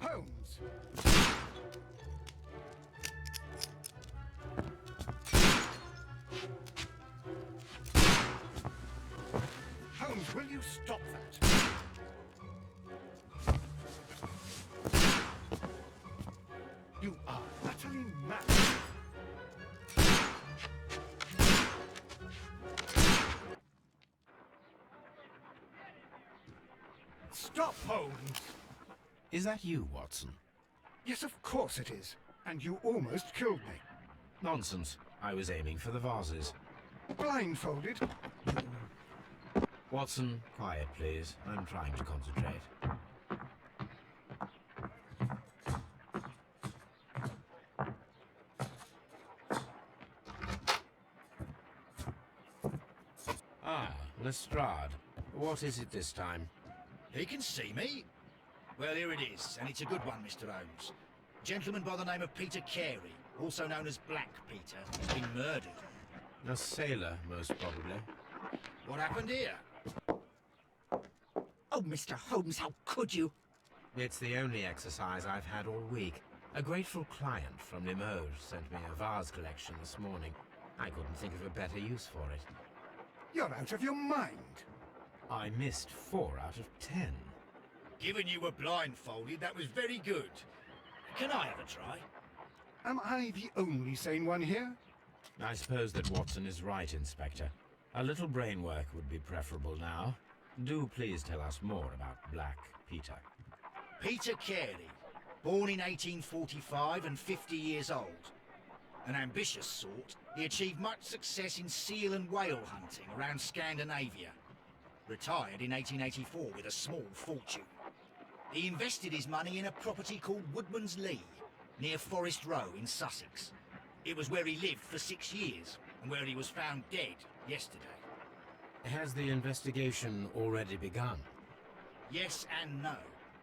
Holmes! Holmes, will you stop that? You are utterly mad. Stop, Holmes! Is that you, Watson? Yes, of course it is. And you almost killed me. Nonsense. I was aiming for the vases. Blindfolded? Watson, quiet, please. I'm trying to concentrate. Ah, Lestrade. What is it this time? He can see me. Well, here it is, and it's a good one, Mr. Holmes. A gentleman by the name of Peter Carey, also known as Black Peter, has been murdered. A sailor, most probably. What happened here? Oh, Mr. Holmes, how could you? It's the only exercise I've had all week. A grateful client from Limoges sent me a vase collection this morning. I couldn't think of a better use for it. You're out of your mind. I missed 4 out of 10. Given you were blindfolded, that was very good. Can I have a try? Am I the only sane one here? I suppose that Watson is right, Inspector. A little brain work would be preferable now. Do please tell us more about Black Peter. Peter Carey, born in 1845 and 50 years old. An ambitious sort, he achieved much success in seal and whale hunting around Scandinavia. Retired in 1884 with a small fortune. He invested his money in a property called Woodman's Lee, near Forest Row in Sussex. It was where he lived for 6 years, and where he was found dead yesterday. Has the investigation already begun? Yes and no.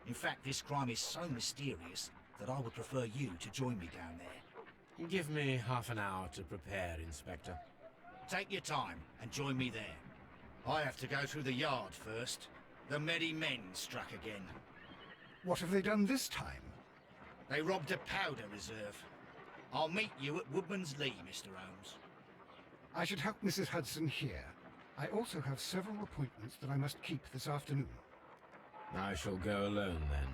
In fact, this crime is so mysterious that I would prefer you to join me down there. Give me half an hour to prepare, Inspector. Take your time and join me there. I have to go through the yard first. The merry men struck again. What have they done this time? They robbed a powder reserve. I'll meet you at Woodman's Lee, Mr. Holmes. I should help Mrs. Hudson here. I also have several appointments that I must keep this afternoon. I shall go alone, then.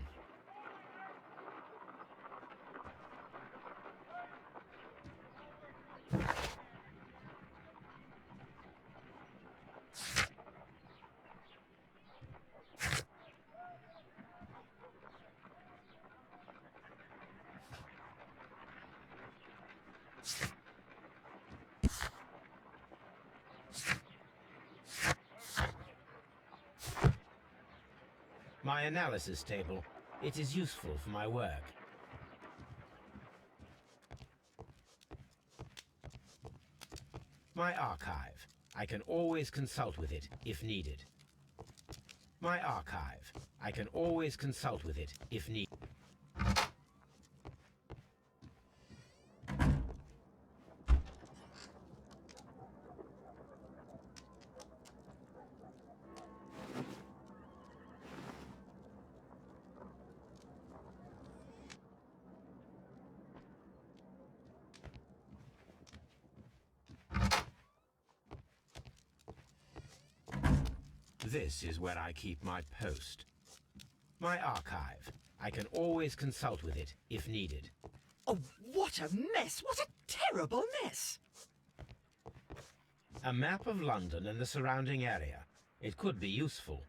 My analysis table. It is useful for my work. My archive. I can always consult with it if needed. My archive. I can always consult with it if need. This is where I keep my post. My archive. I can always consult with it if needed. Oh, what a mess! What a terrible mess! A map of London and the surrounding area. It could be useful.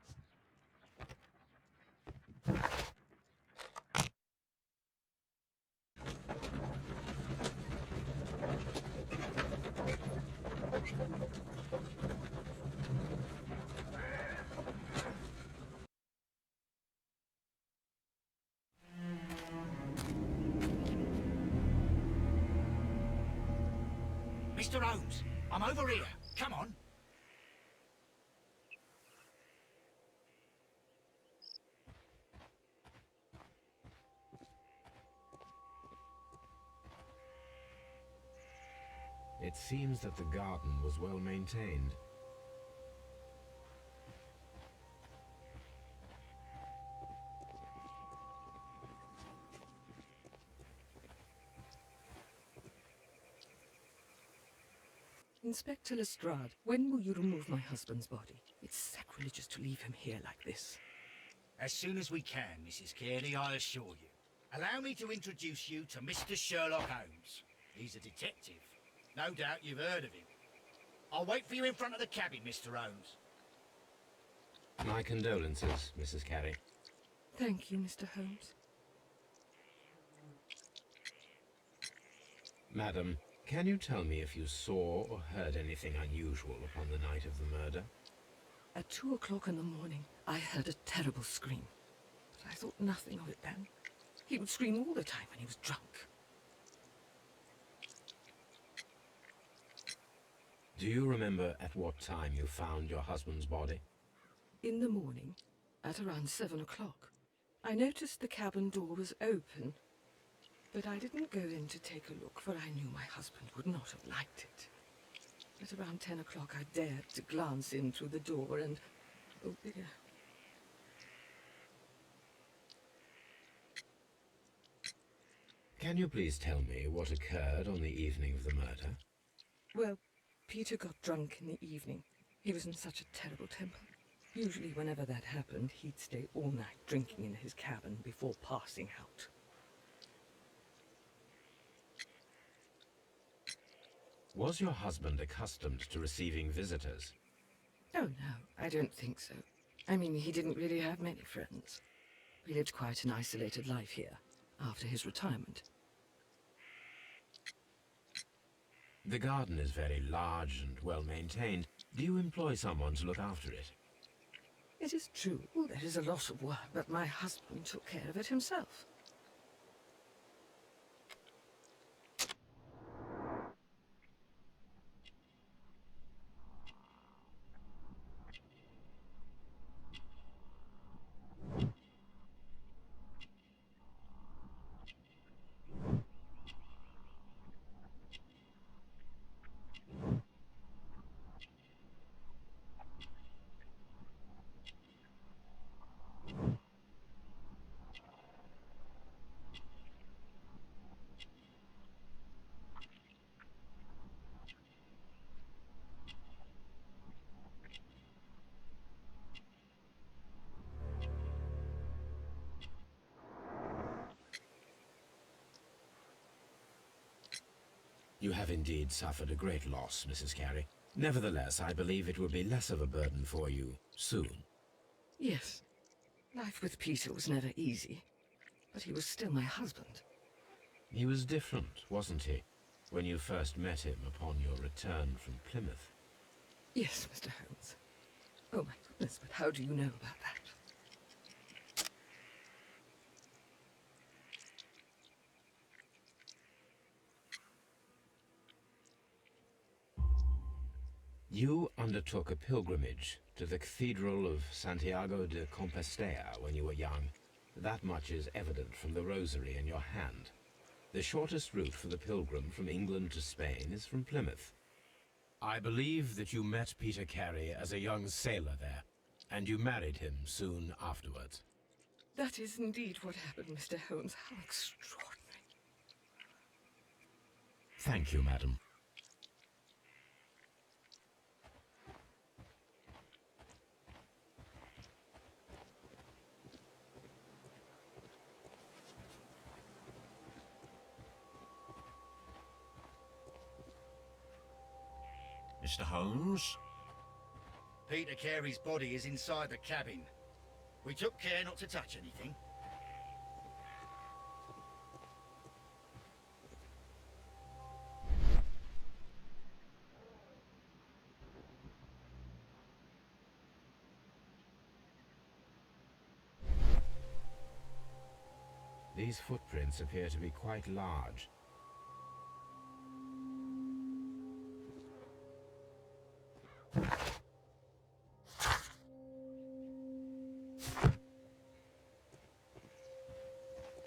Mr. Holmes, I'm over here. Come on. It seems that the garden was well maintained. Inspector Lestrade, when will you remove my husband's body? It's sacrilegious to leave him here like this. As soon as we can, Mrs. Carey, I assure you. Allow me to introduce you to Mr. Sherlock Holmes. He's a detective. No doubt you've heard of him. I'll wait for you in front of the cabin, Mr. Holmes. My condolences, Mrs. Carey. Thank you, Mr. Holmes. Madam, can you tell me if you saw or heard anything unusual upon the night of the murder? At 2 o'clock in the morning, I heard a terrible scream. But I thought nothing of it then. He would scream all the time when he was drunk. Do you remember at what time you found your husband's body? In the morning, at around 7 o'clock, I noticed the cabin door was open. But I didn't go in to take a look, for I knew my husband would not have liked it. At around 10 o'clock, I dared to glance in through the door and... oh dear. Can you please tell me what occurred on the evening of the murder? Well, Peter got drunk in the evening. He was in such a terrible temper. Usually whenever that happened, he'd stay all night drinking in his cabin before passing out. Was your husband accustomed to receiving visitors? Oh, no, I don't think so. I mean, he didn't really have many friends. He lived quite an isolated life here, after his retirement. The garden is very large and well maintained. Do you employ someone to look after it? It is true, there is a lot of work, but my husband took care of it himself. You have indeed suffered a great loss, Mrs. Carey. Nevertheless, I believe it will be less of a burden for you soon. Yes, life with Peter was never easy, but he was still my husband. He was different, wasn't he, when you first met him upon your return from Plymouth? Yes, Mr. Holmes. Oh my goodness, but how do you know about that? You undertook a pilgrimage to the Cathedral of Santiago de Compostela when you were young. That much is evident from the rosary in your hand. The shortest route for the pilgrim from England to Spain is from Plymouth. I believe that you met Peter Carey as a young sailor there, and you married him soon afterwards. That is indeed what happened, Mr. Holmes. How extraordinary. Thank you, madam. Mr. Holmes? Peter Carey's body is inside the cabin. We took care not to touch anything. These footprints appear to be quite large.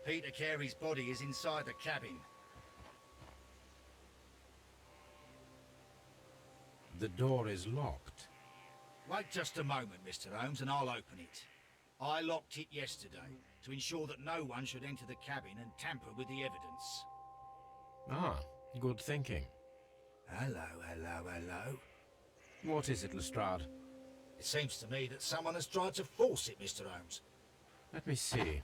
Peter Carey's body is inside the cabin. The door is locked. Wait just a moment, Mr. Holmes, and I'll open it. I locked it yesterday to ensure that no one should enter the cabin and tamper with the evidence. Ah, good thinking. Hello, hello, hello. What is it, Lestrade? It seems to me that someone has tried to force it, Mr. Holmes. Let me see.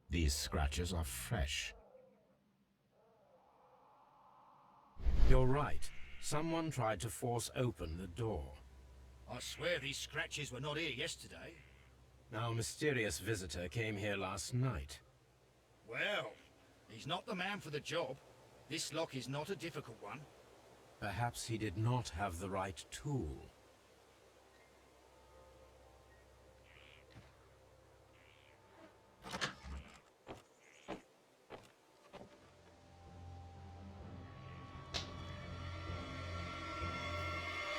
These scratches are fresh. You're right. Someone tried to force open the door. I swear these scratches were not here yesterday. Our mysterious visitor came here last night. Well, he's not the man for the job. This lock is not a difficult one. Perhaps he did not have the right tool.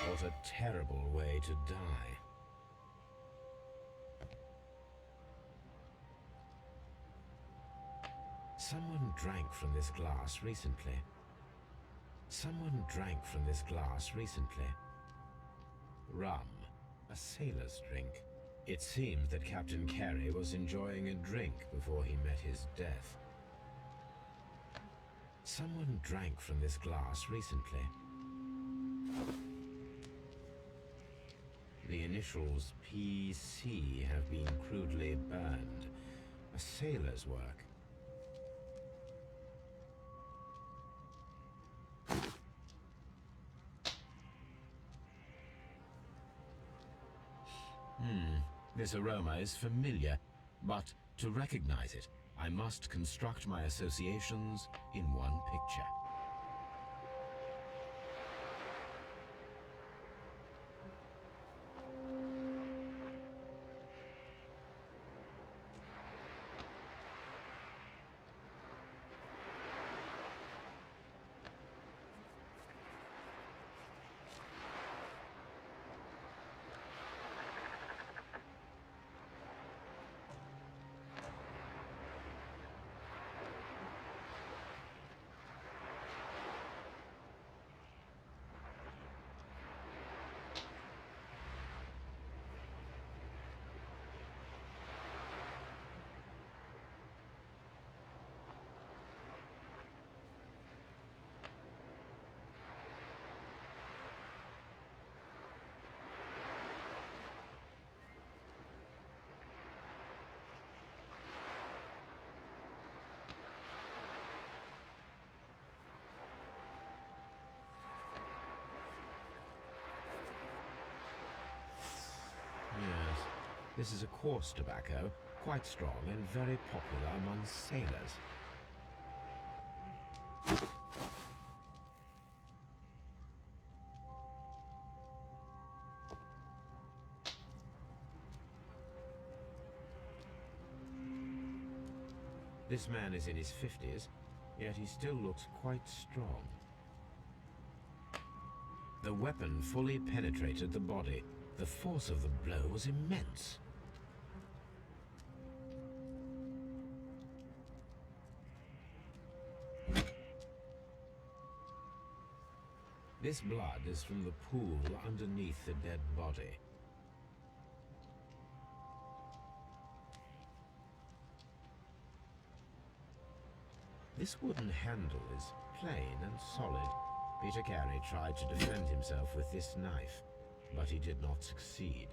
What a terrible way to die. Someone drank from this glass recently. Someone drank from this glass recently. Rum, a sailor's drink. It seemed that Captain Carey was enjoying a drink before he met his death. Someone drank from this glass recently. The initials PC have been crudely burned. A sailor's work. This aroma is familiar, but to recognize it, I must construct my associations in one picture. Yes, this is a coarse tobacco, quite strong and very popular among sailors. This man is in his 50s, yet he still looks quite strong. The weapon fully penetrated the body. The force of the blow was immense. This blood is from the pool underneath the dead body. This wooden handle is plain and solid. Peter Carey tried to defend himself with this knife, but he did not succeed.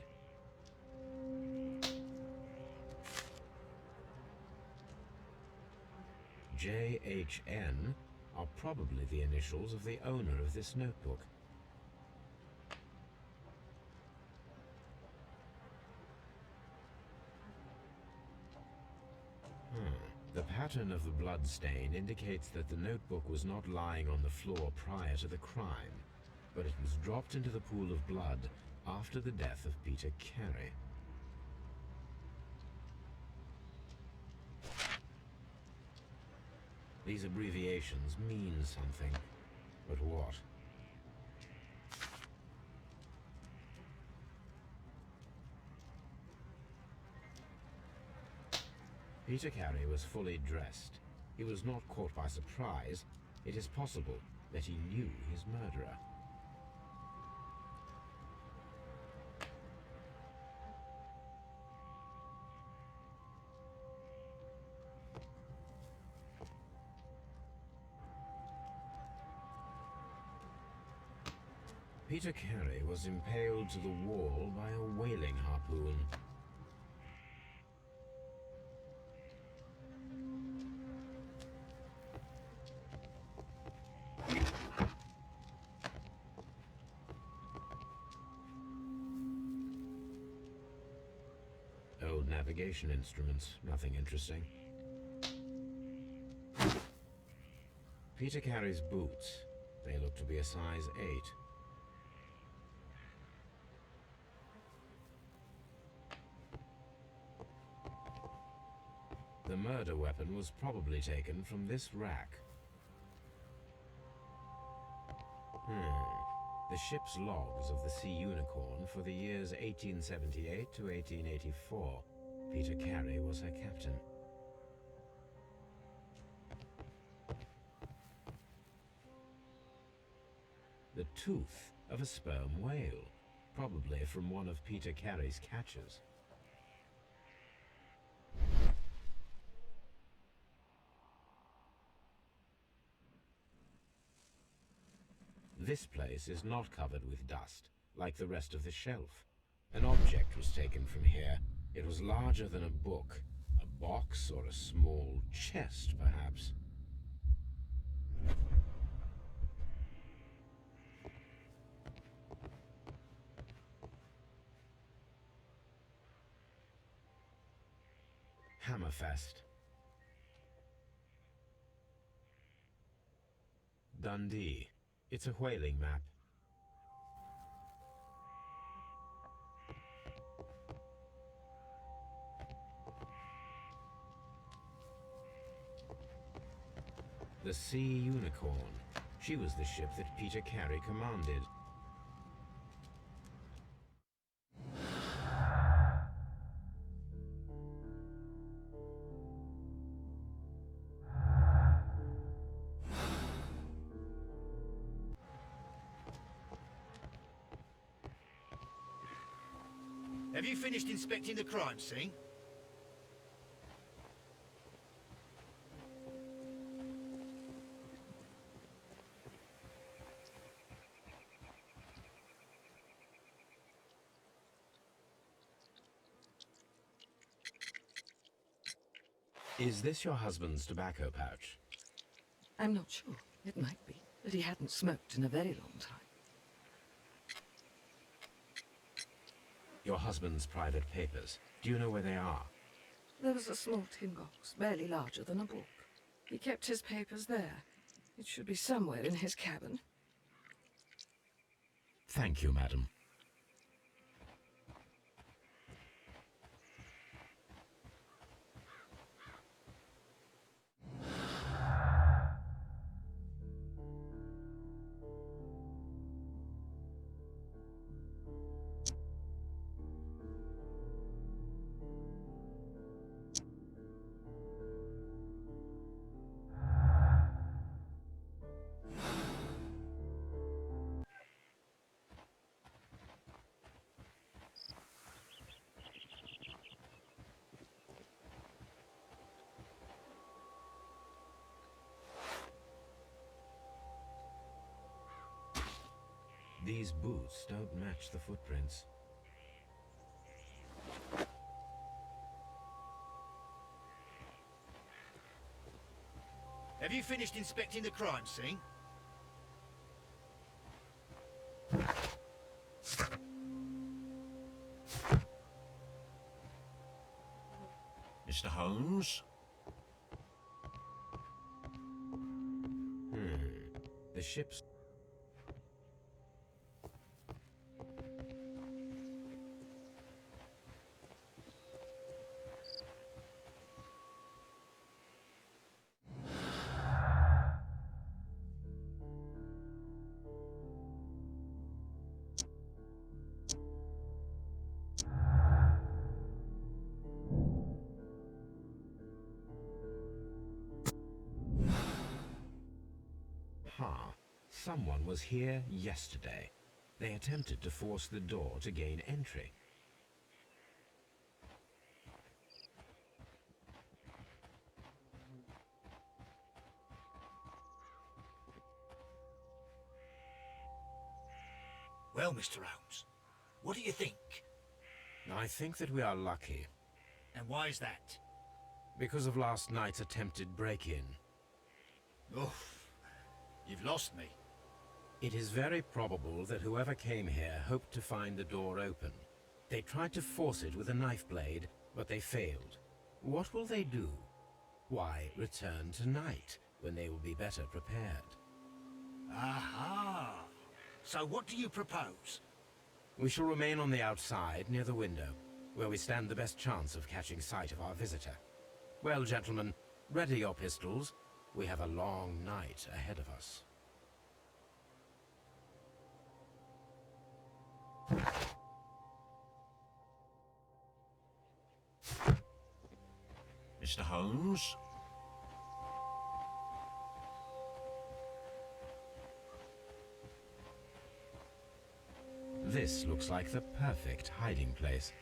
JHN are probably the initials of the owner of this notebook. The pattern of the blood stain indicates that the notebook was not lying on the floor prior to the crime, but it was dropped into the pool of blood after the death of Peter Carey. These abbreviations mean something, but what? Peter Carey was fully dressed. He was not caught by surprise. It is possible that he knew his murderer. Peter Carey was impaled to the wall by a whaling harpoon. Old navigation instruments, nothing interesting. Peter Carey's boots, they look to be a size 8. The murder weapon was probably taken from this rack. The ship's logs of the Sea Unicorn for the years 1878 to 1884. Peter Carey was her captain. The tooth of a sperm whale, probably from one of Peter Carey's catches. This place is not covered with dust, like the rest of the shelf. An object was taken from here. It was larger than a book, a box or a small chest, perhaps. Hammerfest. Dundee. It's a whaling map. The Sea Unicorn. She was the ship that Peter Carey commanded. Have you finished inspecting the crime scene? Is this your husband's tobacco pouch? I'm not sure. It might be, but he hadn't smoked in a very long time. Your husband's private papers. Do you know where they are? There was a small tin box, barely larger than a book. He kept his papers there. It should be somewhere in his cabin. Thank you, madam. These boots don't match the footprints. Have you finished inspecting the crime scene? Mr. Holmes? The ship's... Someone was here yesterday. They attempted to force the door to gain entry. Well, Mr. Holmes, what do you think? I think that we are lucky, And why is that? because of last night's attempted break-in. Oof, you've lost me. It is very probable that whoever came here hoped to find the door open. They tried to force it with a knife blade, but they failed. What will they do? Why, return tonight, when they will be better prepared. Aha! So what do you propose? We shall remain on the outside, near the window, where we stand the best chance of catching sight of our visitor. Well, gentlemen, ready your pistols. We have a long night ahead of us. Mr. Holmes? This looks like the perfect hiding place.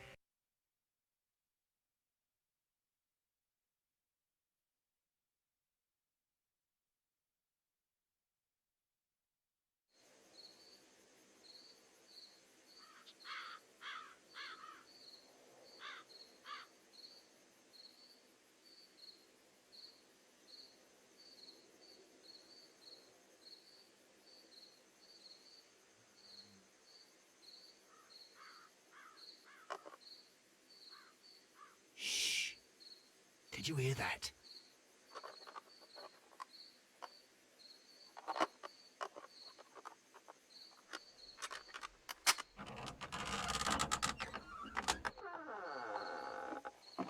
Shh! Did you hear that?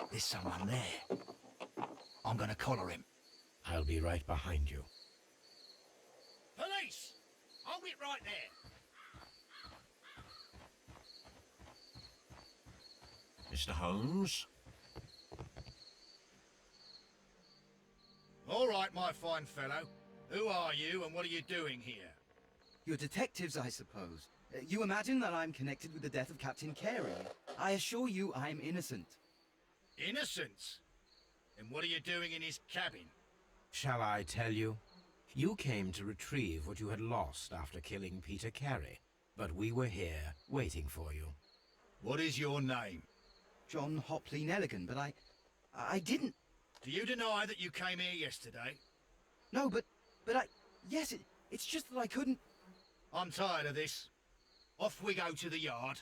There's someone there. I'm gonna collar him. I'll be right behind you. Police! Hold it right there! Mr. Holmes? All right, my fine fellow. Who are you and what are you doing here? You're detectives, I suppose. You imagine that I'm connected with the death of Captain Carey. I assure you I'm innocent. Innocent? And what are you doing in his cabin? Shall I tell you? You came to retrieve what you had lost after killing Peter Carey, but we were here, waiting for you. What is your name? John Hopley Nelligan, but I didn't... Do you deny that you came here yesterday? No, but yes, it's just that I couldn't... I'm tired of this. Off we go to the yard.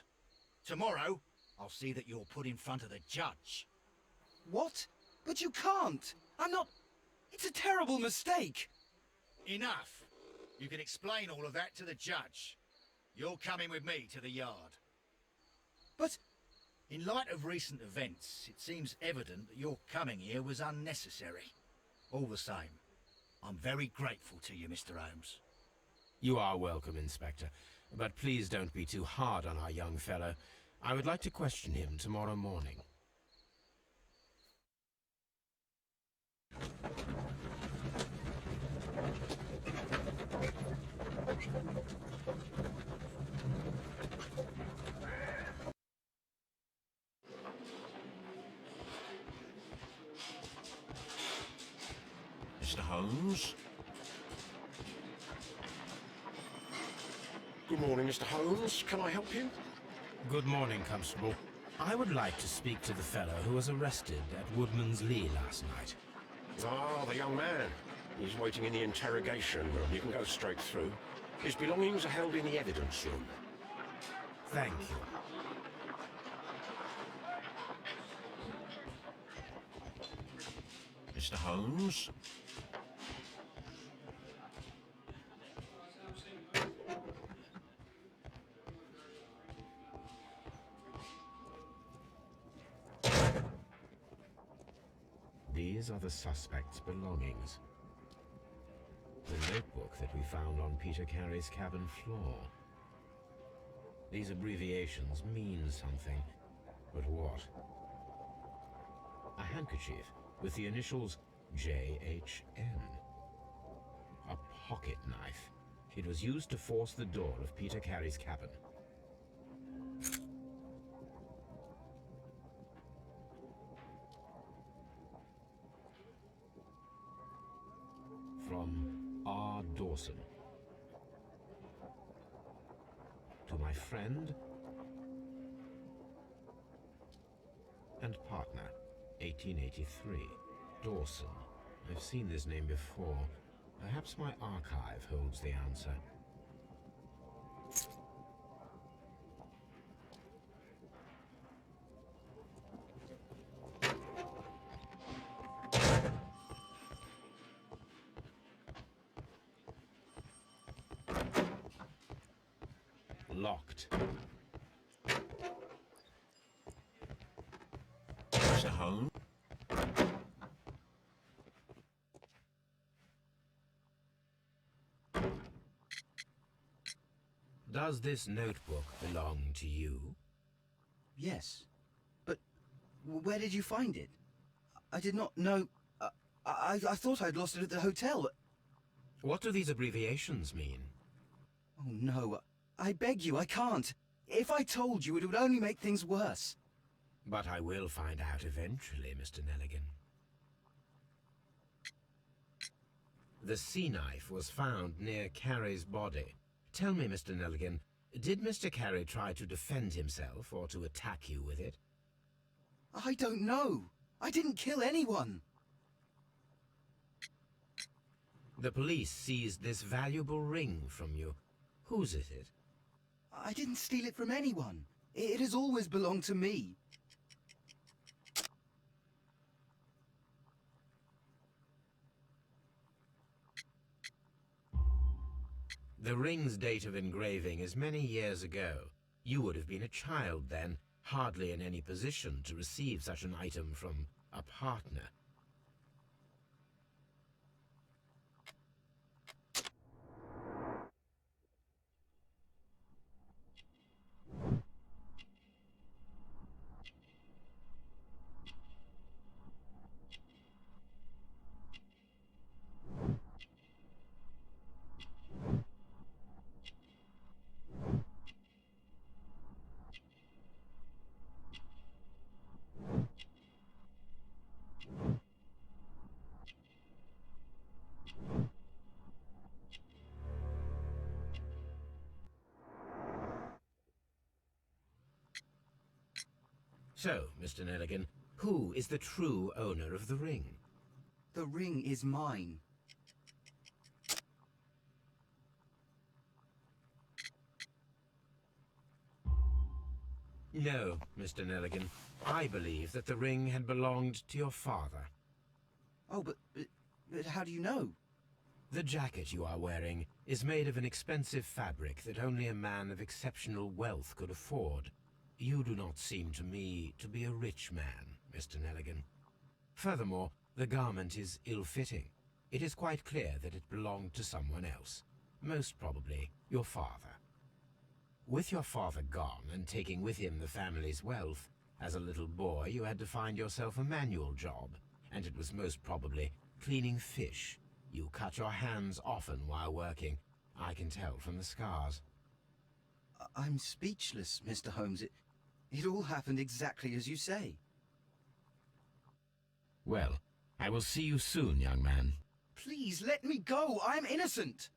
Tomorrow, I'll see that you're put in front of the judge. What? But you can't! I'm not... It's a terrible mistake! Enough. You can explain all of that to the judge. You're coming with me to the yard. But... In light of recent events, it seems evident that your coming here was unnecessary. All the same, I'm very grateful to you, Mr. Holmes. You are welcome, Inspector, but please don't be too hard on our young fellow. I would like to question him tomorrow morning. Mr. Holmes? Good morning, Mr. Holmes. Can I help you? Good morning, Constable. I would like to speak to the fellow who was arrested at Woodman's Lee last night. Ah, the young man. He's waiting in the interrogation room. You can go straight through. His belongings are held in the evidence room. Thank you. Mr. Holmes? These are the suspect's belongings. The notebook that we found on Peter Carey's cabin floor. These abbreviations mean something, but what? A handkerchief with the initials JHN. A pocket knife. It was used to force the door of Peter Carey's cabin. From R. Dawson. To my friend and partner, 1883. Dawson. I've seen this name before. Perhaps my archive holds the answer. Locked. Mr. Holmes? Does this notebook belong to you? Yes. But where did you find it? I did not know... I thought I'd lost it at the hotel. What do these abbreviations mean? Oh, no. I beg you, I can't. If I told you, it would only make things worse. But I will find out eventually, Mr. Nelligan. The sea knife was found near Carey's body. Tell me, Mr. Nelligan, did Mr. Carey try to defend himself or to attack you with it? I don't know. I didn't kill anyone. The police seized this valuable ring from you. Whose is it? I didn't steal it from anyone. It has always belonged to me. The ring's date of engraving is many years ago. You would have been a child then, hardly in any position to receive such an item from a partner. So, Mr. Nelligan, who is the true owner of the ring? The ring is mine. No, Mr. Nelligan. I believe that the ring had belonged to your father. Oh, but how do you know? The jacket you are wearing is made of an expensive fabric that only a man of exceptional wealth could afford. You do not seem to me to be a rich man, Mr. Nelligan. Furthermore, the garment is ill-fitting. It is quite clear that it belonged to someone else, most probably your father. With your father gone and taking with him the family's wealth, as a little boy you had to find yourself a manual job, and it was most probably cleaning fish. You cut your hands often while working. I can tell from the scars. I'm speechless, Mr. Holmes. It all happened exactly as you say. Well, I will see you soon, young man. Please, let me go! I'm innocent!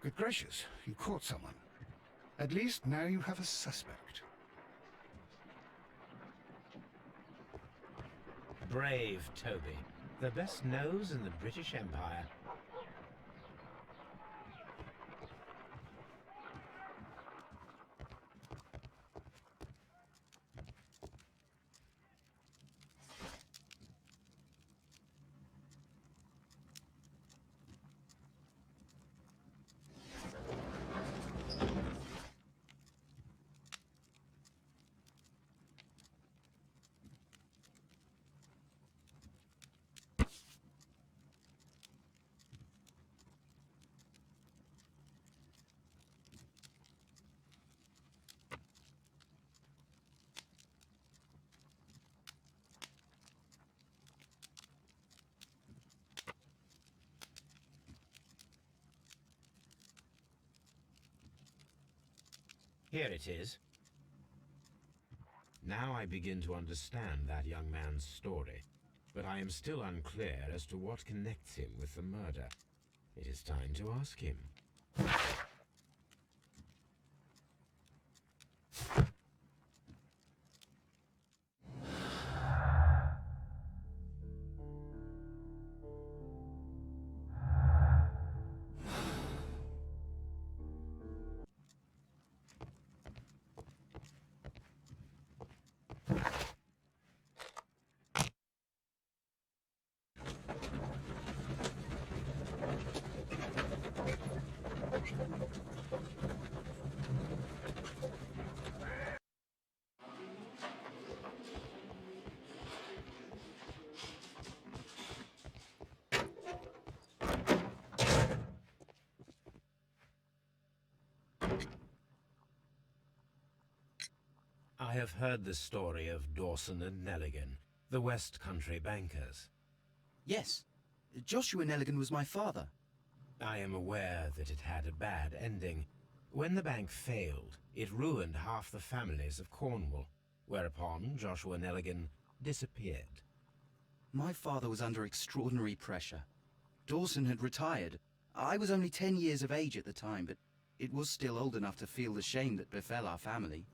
Good gracious, you caught someone. At least now you have a suspect. Brave Toby. The best nose in the British Empire. Here it is. Now I begin to understand that young man's story, but I am still unclear as to what connects him with the murder. It is time to ask him. I have heard the story of Dawson and Nelligan, the West Country bankers. Yes. Joshua Nelligan was my father. I am aware that it had a bad ending. When the bank failed, it ruined half the families of Cornwall, whereupon Joshua Nelligan disappeared. My father was under extraordinary pressure. Dawson had retired. I was only 10 years of age at the time, but it was still old enough to feel the shame that befell our family.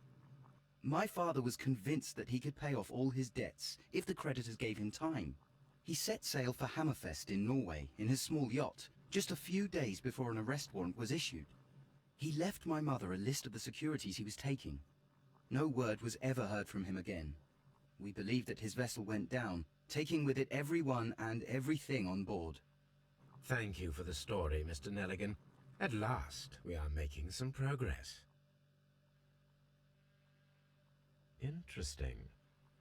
My father was convinced that he could pay off all his debts if the creditors gave him time. He set sail for Hammerfest in Norway in his small yacht, just a few days before an arrest warrant was issued. He left my mother a list of the securities he was taking. No word was ever heard from him again. We believe that his vessel went down, taking with it everyone and everything on board. Thank you for the story, Mr. Nelligan. At last, we are making some progress. Interesting.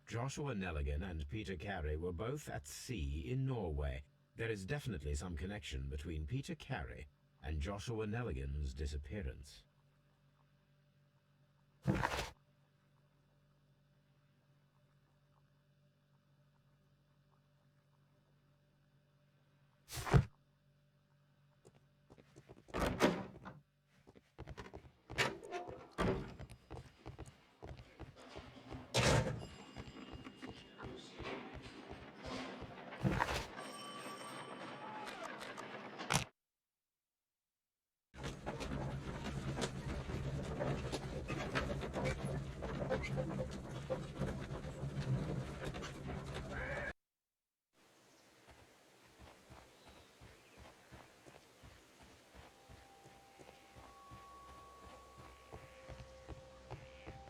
Joshua Nelligan and Peter Carey were both at sea in Norway. There is definitely some connection between Peter Carey and Joshua Nelligan's disappearance.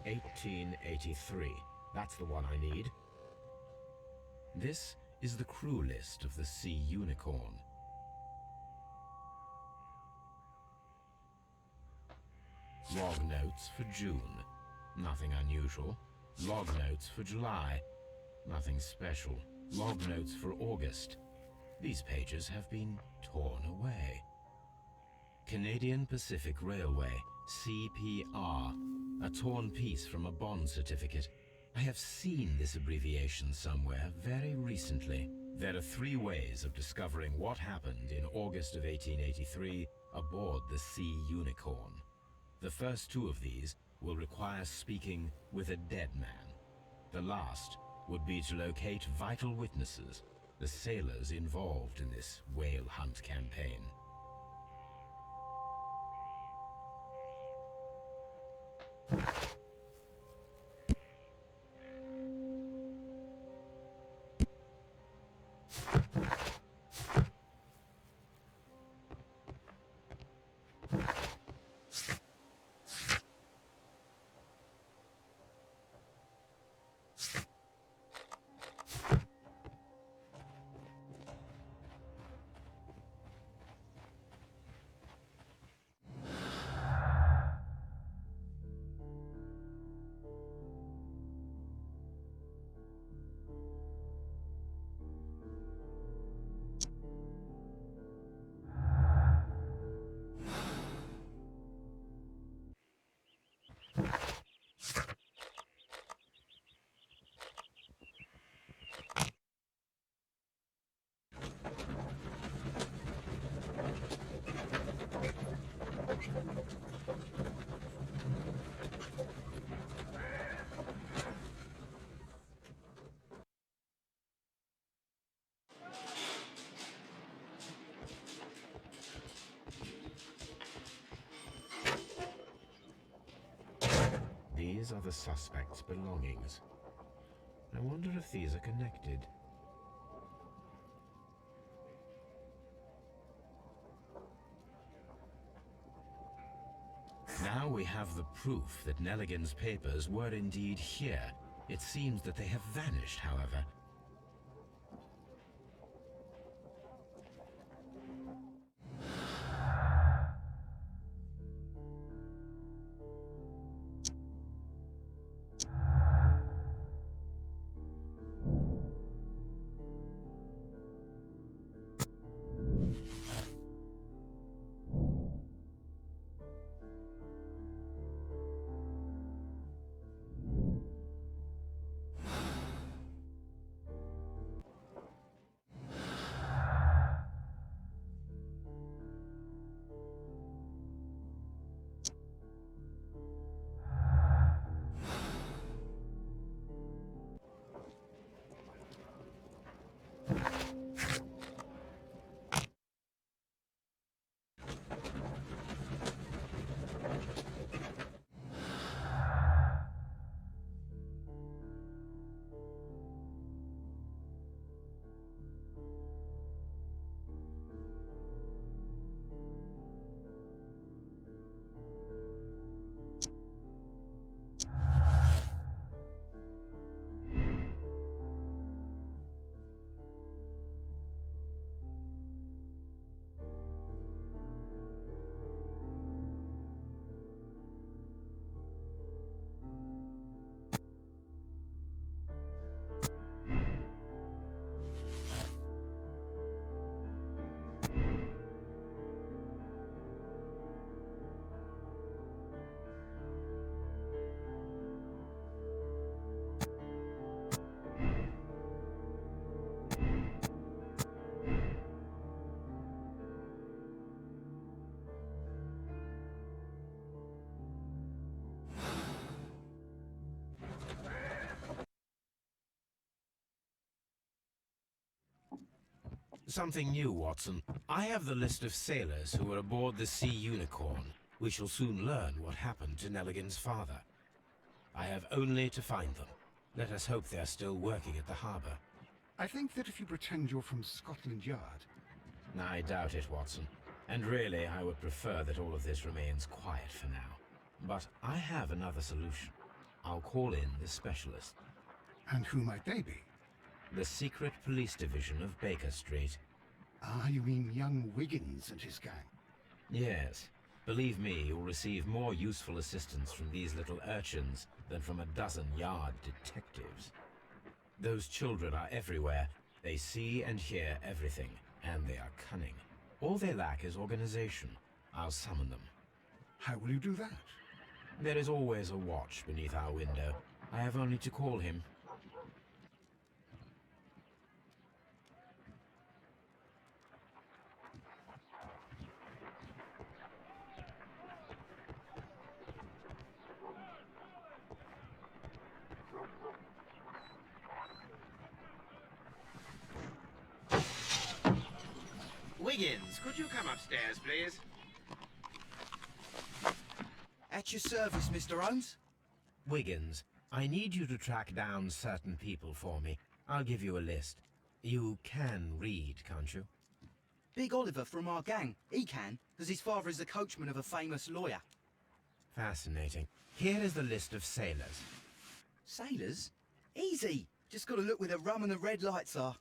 "1883. That's the one I need. This is the crew list of the Sea Unicorn. Log notes for June. Nothing unusual. Log notes for July. Nothing special. Log notes for August. These pages have been torn away. Canadian Pacific Railway, CPR. A torn piece from a bond certificate. I have seen this abbreviation somewhere very recently. There are 3 ways of discovering what happened in August of 1883 aboard the Sea Unicorn. The first 2 of these will require speaking with a dead man. The last would be to locate vital witnesses, the sailors involved in this whale hunt campaign. These are the suspect's belongings. I wonder if these are connected. Now we have the proof that Nelligan's papers were indeed here. It seems that they have vanished, however. Something new, Watson. I have the list of sailors who were aboard the Sea Unicorn. We shall soon learn what happened to Nelligan's father. I have only to find them. Let us hope they are still working at the harbour. I think that if you pretend you're from Scotland Yard... I doubt it, Watson. And really, I would prefer that all of this remains quiet for now. But I have another solution. I'll call in the specialist. And who might they be? The secret police division of Baker Street. Ah, you mean young Wiggins and his gang? Yes. Believe me, you'll receive more useful assistance from these little urchins than from a dozen yard detectives. Those children are everywhere. They see and hear everything, and they are cunning. All they lack is organization. I'll summon them. How will you do that? There is always a watch beneath our window. I have only to call him. Wiggins, could you come upstairs, please? At your service, Mr. Holmes. Wiggins, I need you to track down certain people for me. I'll give you a list. You can read, can't you? Big Oliver from our gang. He can, because his father is the coachman of a famous lawyer. Fascinating. Here is the list of sailors. Sailors? Easy. Just got to look where the rum and the red lights are.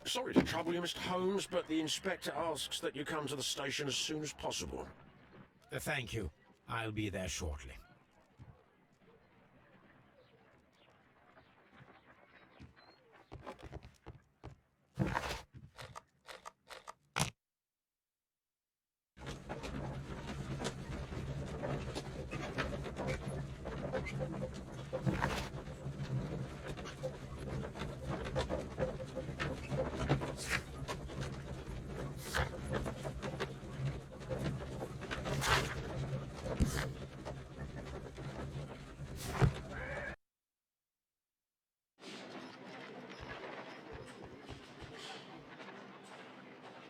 Sorry to trouble you, Mr. Holmes, but the inspector asks that you come to the station as soon as possible. Thank you. I'll be there shortly.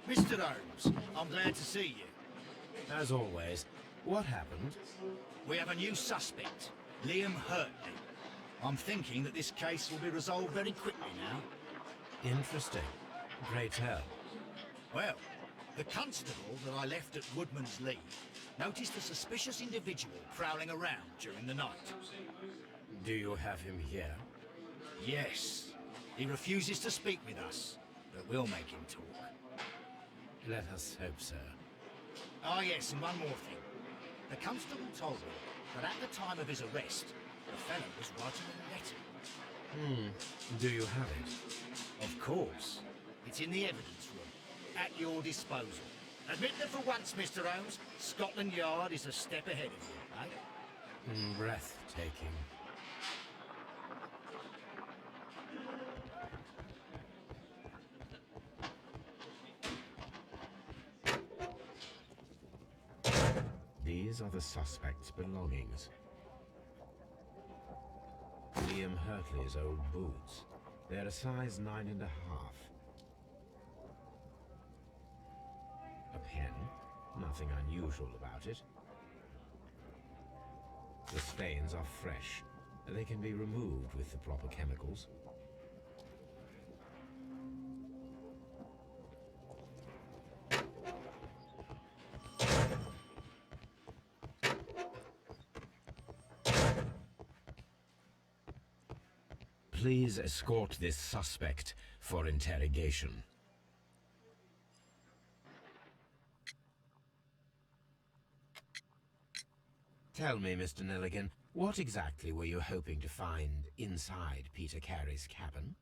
Mr. Holmes, I'm glad to see you. As always, what happened? We have a new suspect, Liam Hurtley. I'm thinking that this case will be resolved very quickly now. Interesting. Great help. Well, the constable that I left at Woodman's Lee noticed a suspicious individual prowling around during the night. Do you have him here? Yes. He refuses to speak with us, but we'll make him talk. Let us hope so. Ah, yes, and one more thing. The constable told me that at the time of his arrest, the fellow was writing a letter. Do you have it? Of course. It's in the evidence room, at your disposal. Admit that for once, Mr. Holmes, Scotland Yard is a step ahead of you, eh? Breathtaking. These are the suspect's belongings. Liam Hurtley's old boots. They're a size 9.5. A pen. Nothing unusual about it. The stains are fresh. They can be removed with the proper chemicals. Please escort this suspect for interrogation. Tell me, Mr. Nelligan, what exactly were you hoping to find inside Peter Carey's cabin?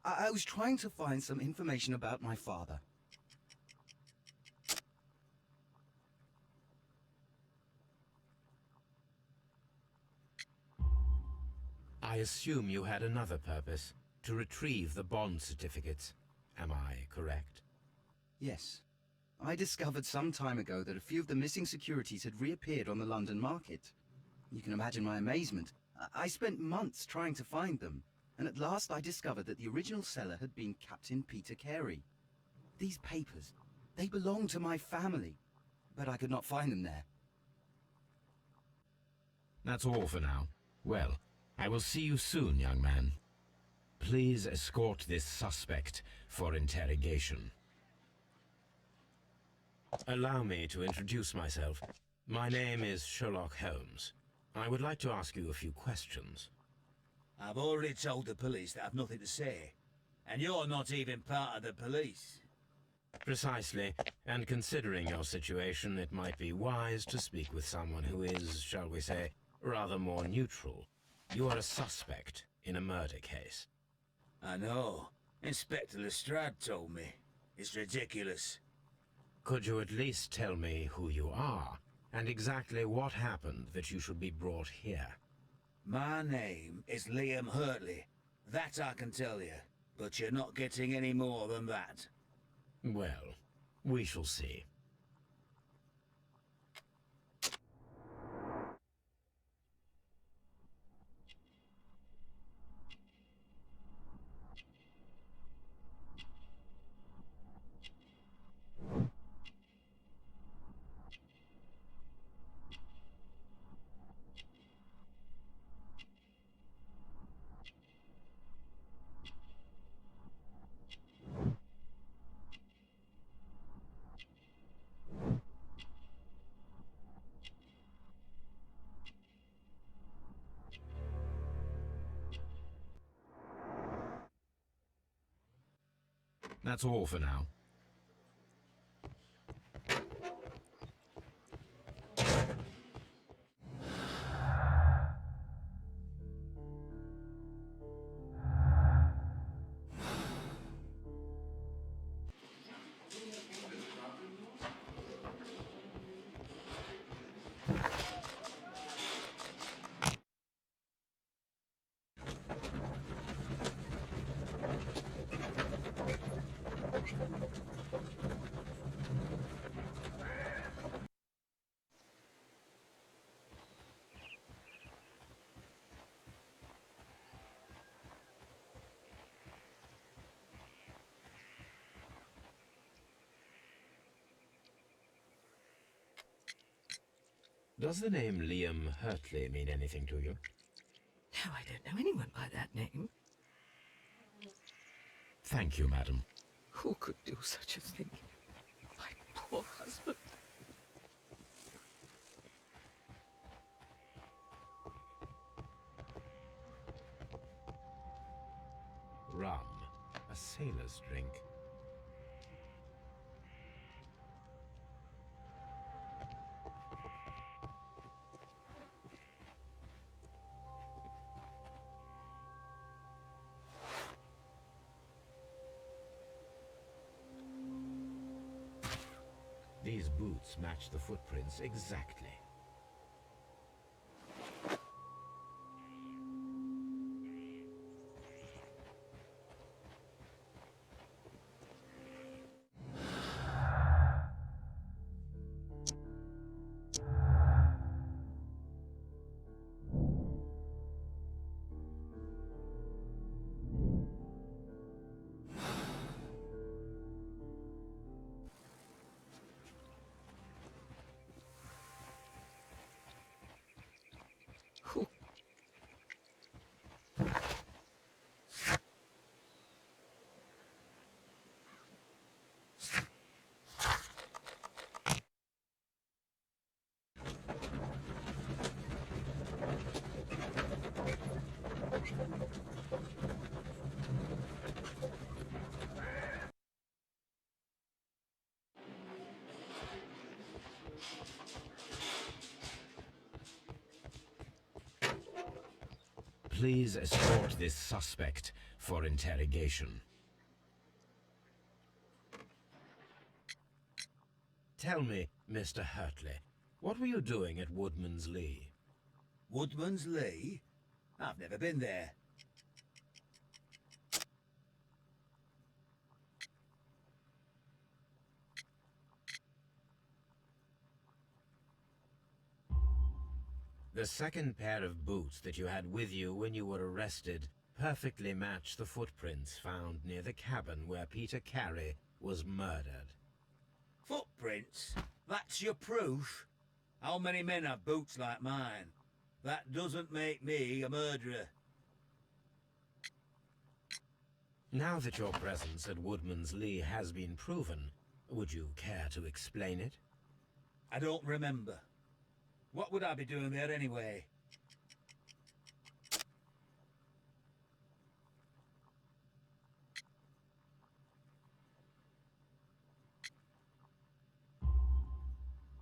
I was trying to find some information about my father. I assume you had another purpose, to retrieve the bond certificates. Am I correct? Yes. I discovered some time ago that a few of the missing securities had reappeared on the London market. You can imagine my amazement I spent months trying to find them, and at last I discovered that the original seller had been Captain Peter Carey. These papers, they belong to my family, but I could not find them there. That's all for now. Well, I will see you soon, young man. Please escort this suspect for interrogation. Allow me to introduce myself. My name is Sherlock Holmes. I would like to ask you a few questions. I've already told the police that I've nothing to say. And you're not even part of the police. Precisely, and considering your situation, it might be wise to speak with someone who is, shall we say, rather more neutral. You are a suspect in a murder case. I know. Inspector Lestrade told me. It's ridiculous. Could you at least tell me who you are, and exactly what happened that you should be brought here? My name is Liam Hurtley. That I can tell you. But you're not getting any more than that. Well, we shall see. That's all for now. Does the name Liam Hurtley mean anything to you? No, I don't know anyone by that name. Thank you, madam. Who could do such a thing? My poor husband. Rum, a sailor's drink. These boots match the footprints exactly. Who? Please escort this suspect for interrogation. Tell me, Mr. Hurtley, what were you doing at Woodman's Lee? Woodman's Lee? I've never been there. The second pair of boots that you had with you when you were arrested perfectly match the footprints found near the cabin where Peter Carey was murdered. Footprints? That's your proof? How many men have boots like mine? That doesn't make me a murderer. Now that your presence at Woodman's Lee has been proven, would you care to explain it? I don't remember. What would I be doing there anyway?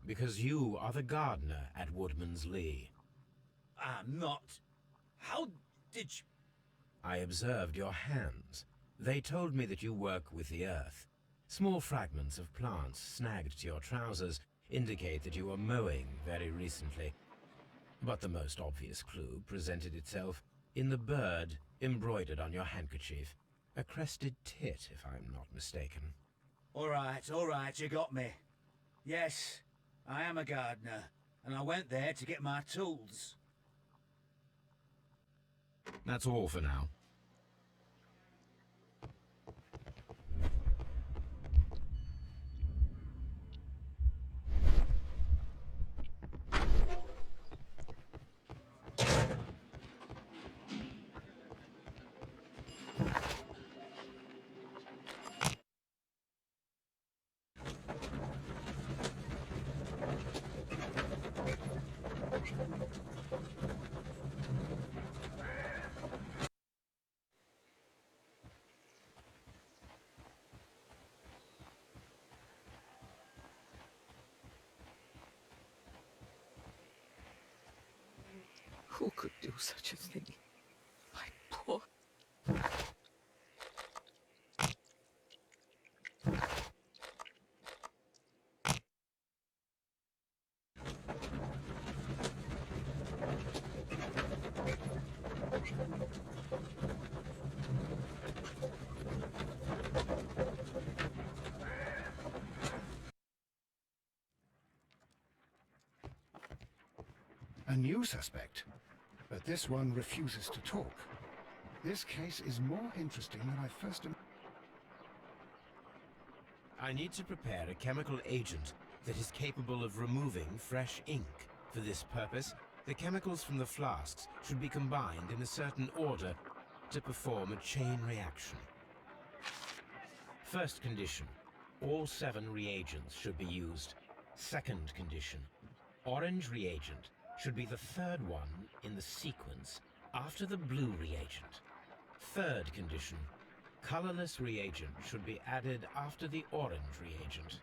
Because you are the gardener at Woodman's Lee. I'm not. How did you... I observed your hands. They told me that you work with the earth. Small fragments of plants snagged to your trousers indicate that you were mowing very recently. But the most obvious clue presented itself in the bird embroidered on your handkerchief. A crested tit, if I'm not mistaken. All right, you got me. Yes, I am a gardener, and I went there to get my tools. That's all for now. Who could do such a thing? My poor... A new suspect, but this one refuses to talk. This case is more interesting than I first... I need to prepare a chemical agent that is capable of removing fresh ink. For this purpose, the chemicals from the flasks should be combined in a certain order to perform a chain reaction. First condition, all 7 reagents should be used. Second condition, orange reagent should be the third one in the sequence after the blue reagent. Third condition, colorless reagent should be added after the orange reagent.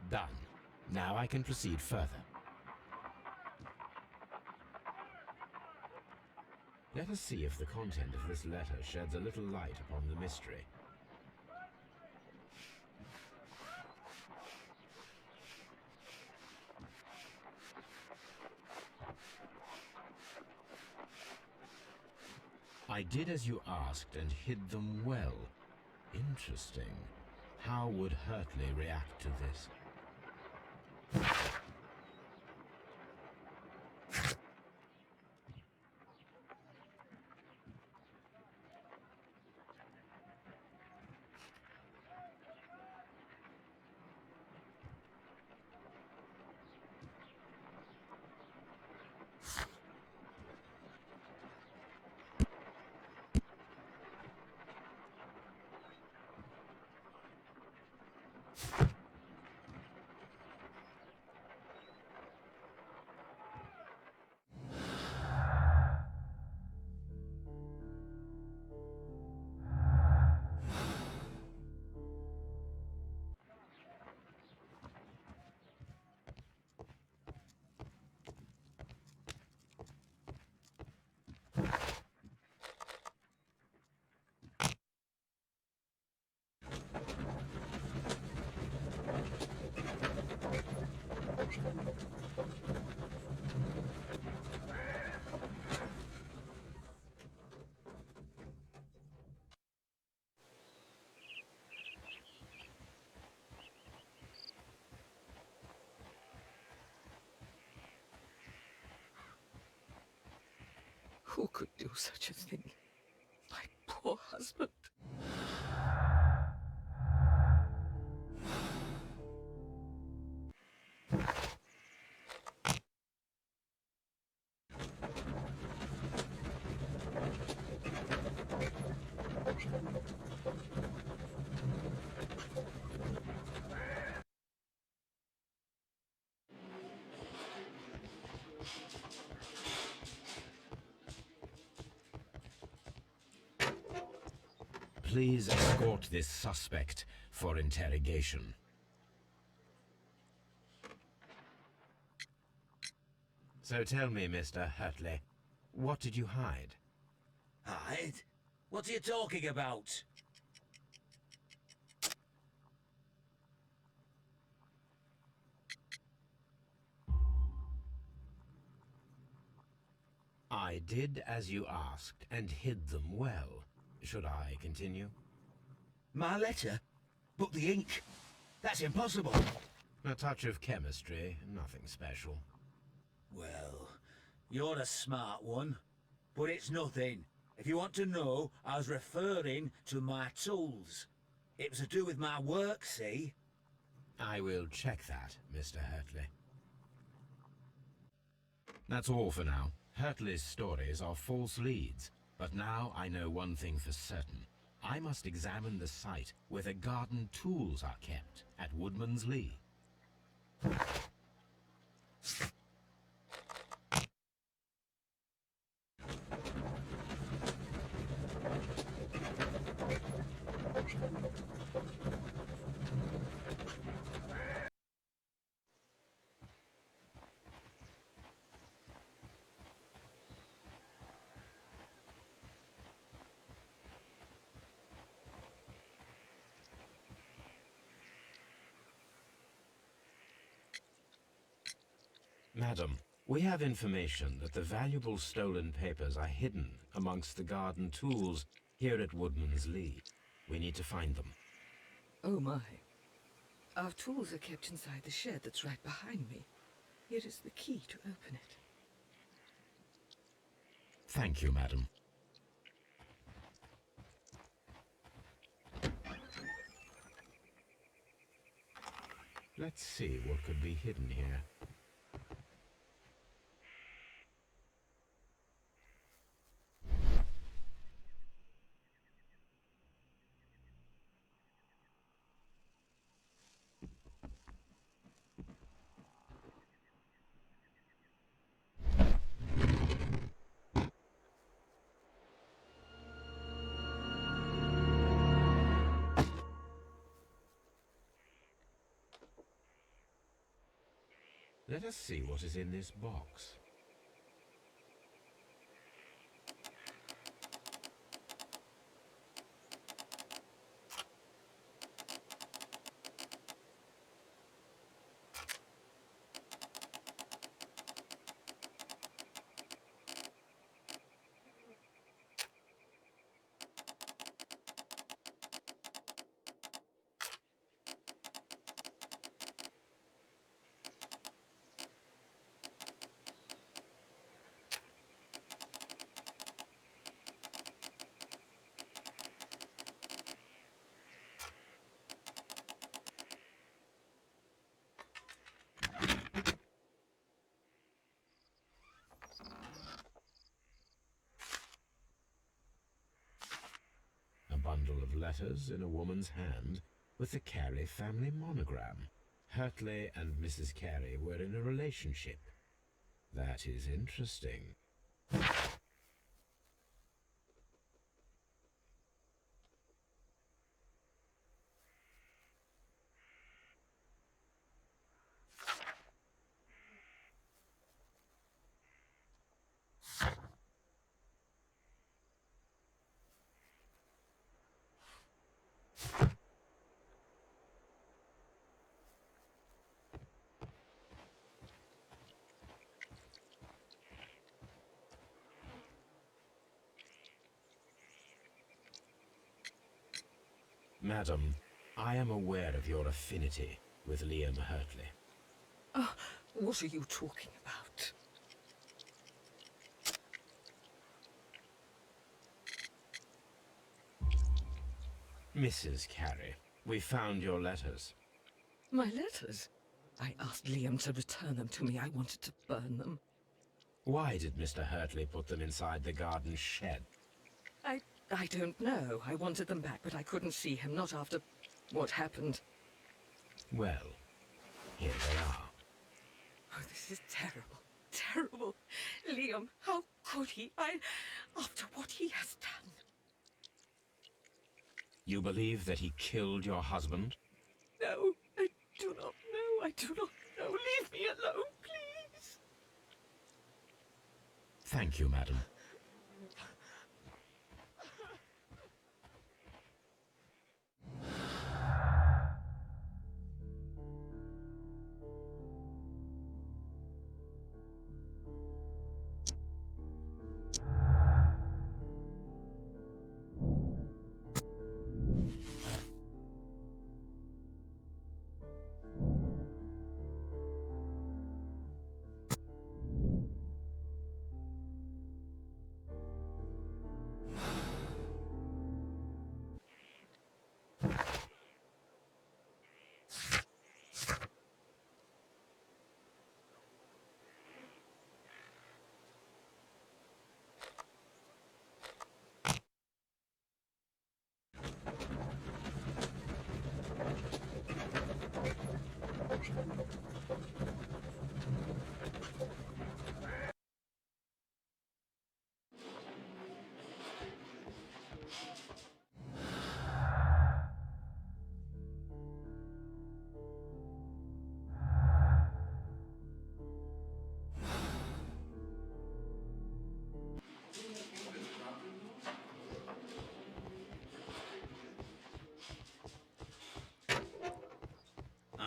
Done. Now I can proceed further. Let us see if the content of this letter sheds a little light upon the mystery. I did as you asked and hid them well. Interesting. How would Hurtley react to this? Who could do such a thing? My poor husband. Please escort this suspect for interrogation. So tell me, Mr. Hurtley, what did you hide? Hide? What are you talking about? I did as you asked and hid them well. Should I continue? My letter? But the ink? That's impossible. A touch of chemistry, nothing special. Well, you're a smart one. But it's nothing. If you want to know, I was referring to my tools. It was to do with my work, see? I will check that, Mr. Hurtley. That's all for now. Hurtley's stories are false leads, but now I know one thing for certain. I must examine the site where the garden tools are kept at Woodman's Lee. Madam, we have information that the valuable stolen papers are hidden amongst the garden tools here at Woodman's Lee. We need to find them. Oh my. Our tools are kept inside the shed that's right behind me. Here is the key to open it. Thank you, madam. Let's see what could be hidden here. Let us see what is in this box. Bundle of letters in a woman's hand with the Carey family monogram. Hurtley and Mrs. Carey were in a relationship. That is interesting. Madam, I am aware of your affinity with Liam Hurtley. What are you talking about? Mrs. Carey, we found your letters. My letters? I asked Liam to return them to me. I wanted to burn them. Why did Mr. Hurtley put them inside the garden shed? I don't know. I wanted them back, but I couldn't see him, not after what happened. Well, here they are. Oh, this is terrible. Terrible. Liam, how could he? After what he has done. You believe that he killed your husband? No, I do not know. I do not know. Leave me alone, please. Thank you, madam.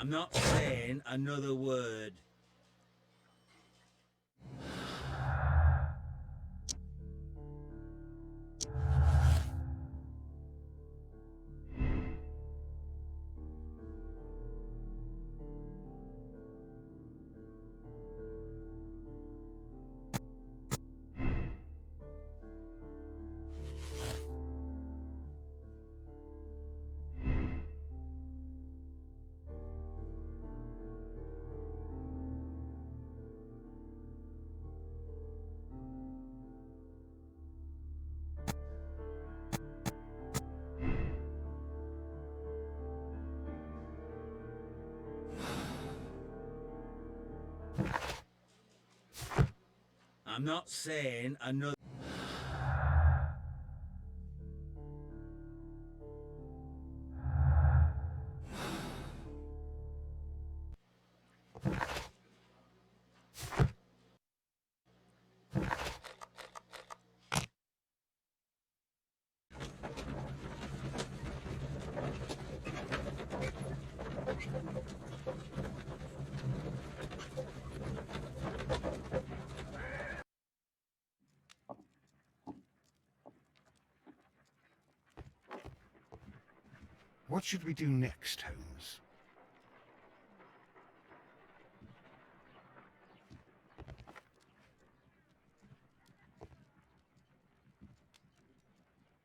I'm not saying another word. I'm not saying another... What should we do next, Holmes?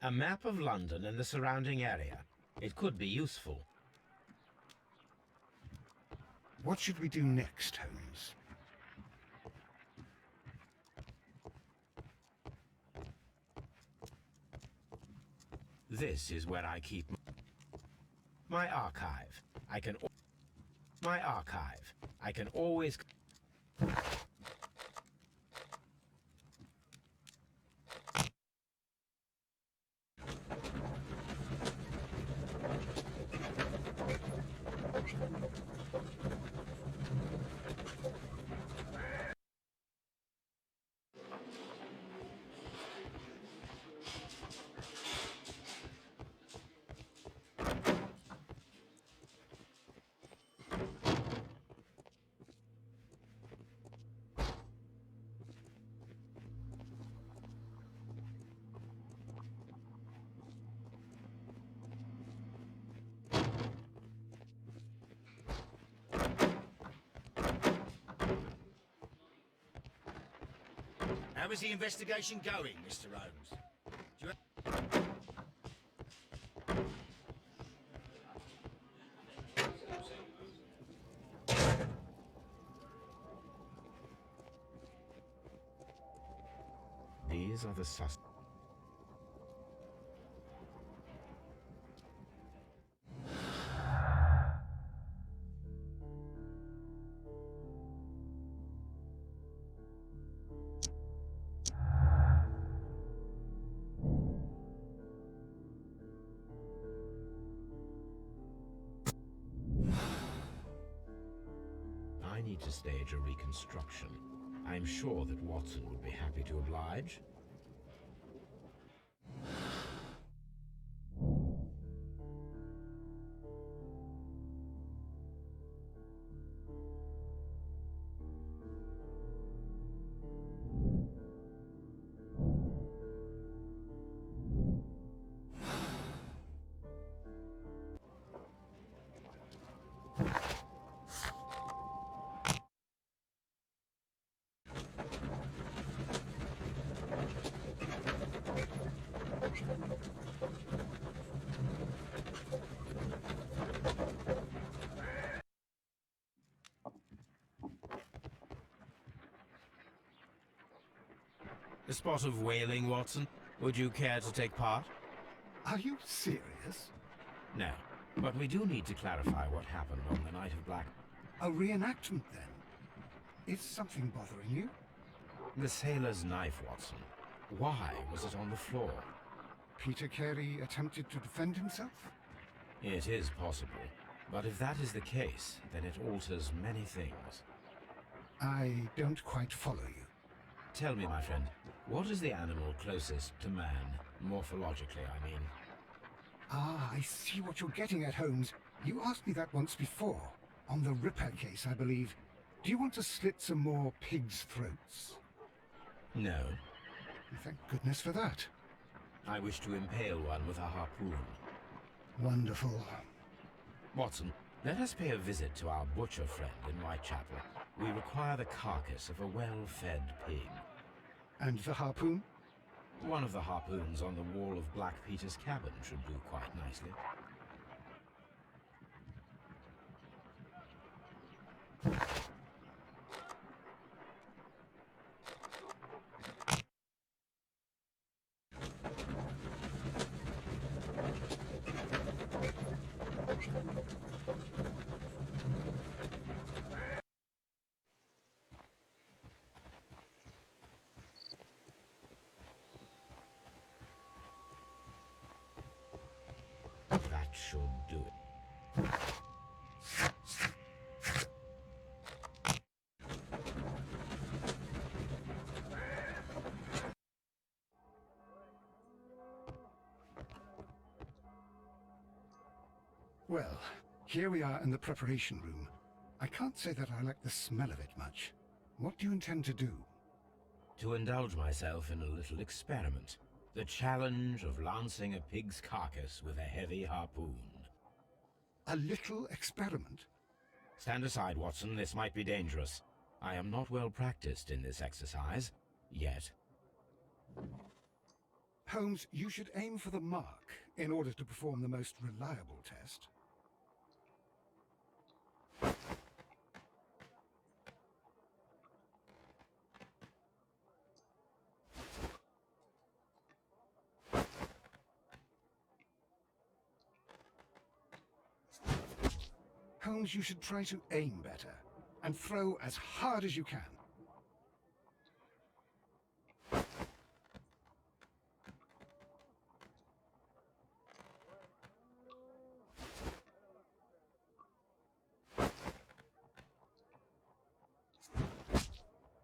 A map of London and the surrounding area. It could be useful. What should we do next, Holmes? This is where I keep my archive. My archive. I can always... How is the investigation going, Mr. Holmes? These are the suspects. I need to stage a reconstruction. I'm sure that Watson would be happy to oblige. A spot of whaling, Watson. Would you care to take part? Are you serious? No, but we do need to clarify what happened on the night of Black... A reenactment, then? Is something bothering you? The sailor's knife, Watson. Why was it on the floor? Peter Carey attempted to defend himself? It is possible, but if that is the case, then it alters many things. I don't quite follow you. Tell me, my friend, what is the animal closest to man, morphologically, I mean? Ah, I see what you're getting at, Holmes. You asked me that once before. On the Ripper case, I believe. Do you want to slit some more pigs' throats? No. Thank goodness for that. I wish to impale one with a harpoon. Wonderful. Watson, let us pay a visit to our butcher friend in Whitechapel. We require the carcass of a well-fed pig. And the harpoon? One of the harpoons on the wall of Black Peter's cabin should do quite nicely. That should do it. Well, here we are in the preparation room. I can't say that I like the smell of it much. What do you intend to do? To indulge myself in a little experiment. The challenge of lancing a pig's carcass with a heavy harpoon. A little experiment? Stand aside, Watson. This might be dangerous. I am not well practiced in this exercise. Yet. Holmes, you should aim for the mark in order to perform the most reliable test. Holmes, you should try to aim better and throw as hard as you can.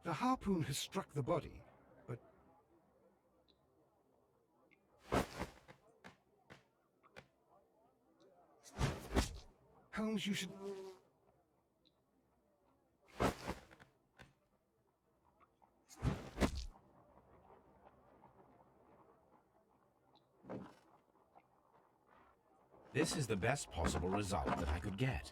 The harpoon has struck the body, but... Holmes, you should... This is the best possible result that I could get.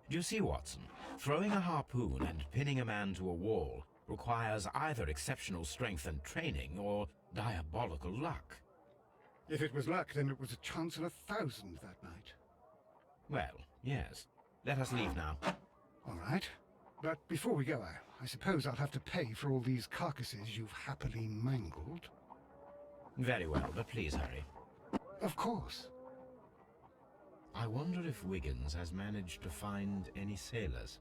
Do you see, Watson? Throwing a harpoon and pinning a man to a wall requires either exceptional strength and training or diabolical luck. If it was luck, then it was a chance in 1,000 that night. Well, yes. Let us leave now. All right. But before we go, I suppose I'll have to pay for all these carcasses you've happily mangled. Very well, but please hurry. Of course. I wonder if Wiggins has managed to find any sailors.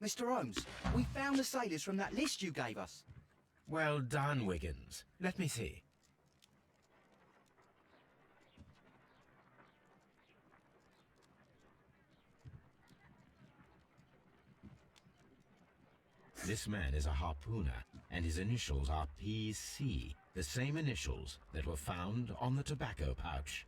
Mr. Holmes, we found the sailors from that list you gave us. Well done, Wiggins. Let me see. This man is a harpooner, and his initials are PC, the same initials that were found on the tobacco pouch.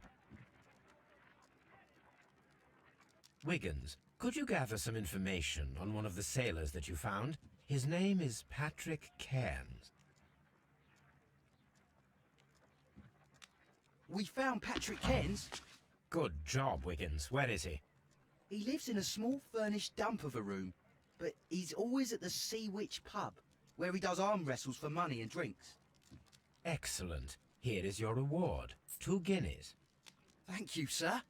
Wiggins, could you gather some information on one of the sailors that you found? His name is Patrick Cairns. We found Patrick Cairns. Good job, Wiggins. Where is he? He lives in a small furnished dump of a room, but he's always at the Sea Witch pub, where he does arm wrestles for money and drinks. Excellent. Here is your reward. 2 guineas. Thank you, sir.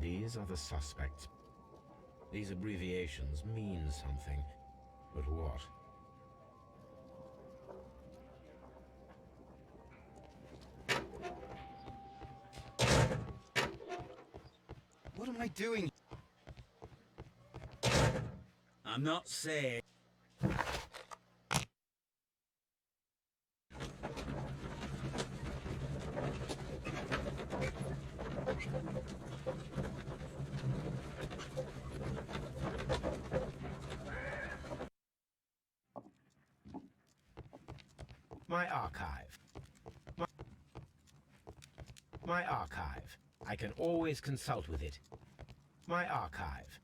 These are the suspects. These abbreviations mean something, but what? What am I doing? I'm not saying. My archive. My archive. I can always consult with it. My archive.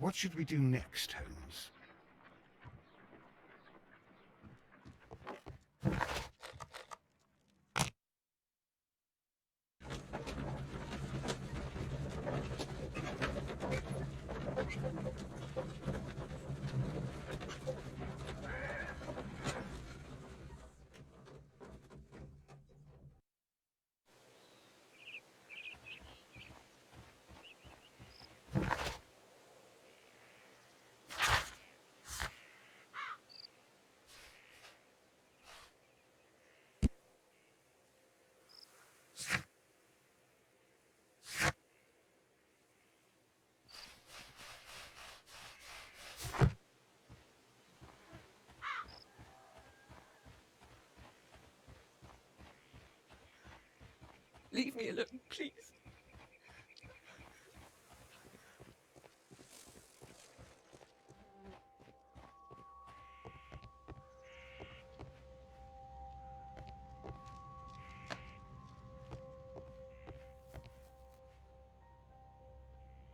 What should we do next, Holmes? Leave me alone, please.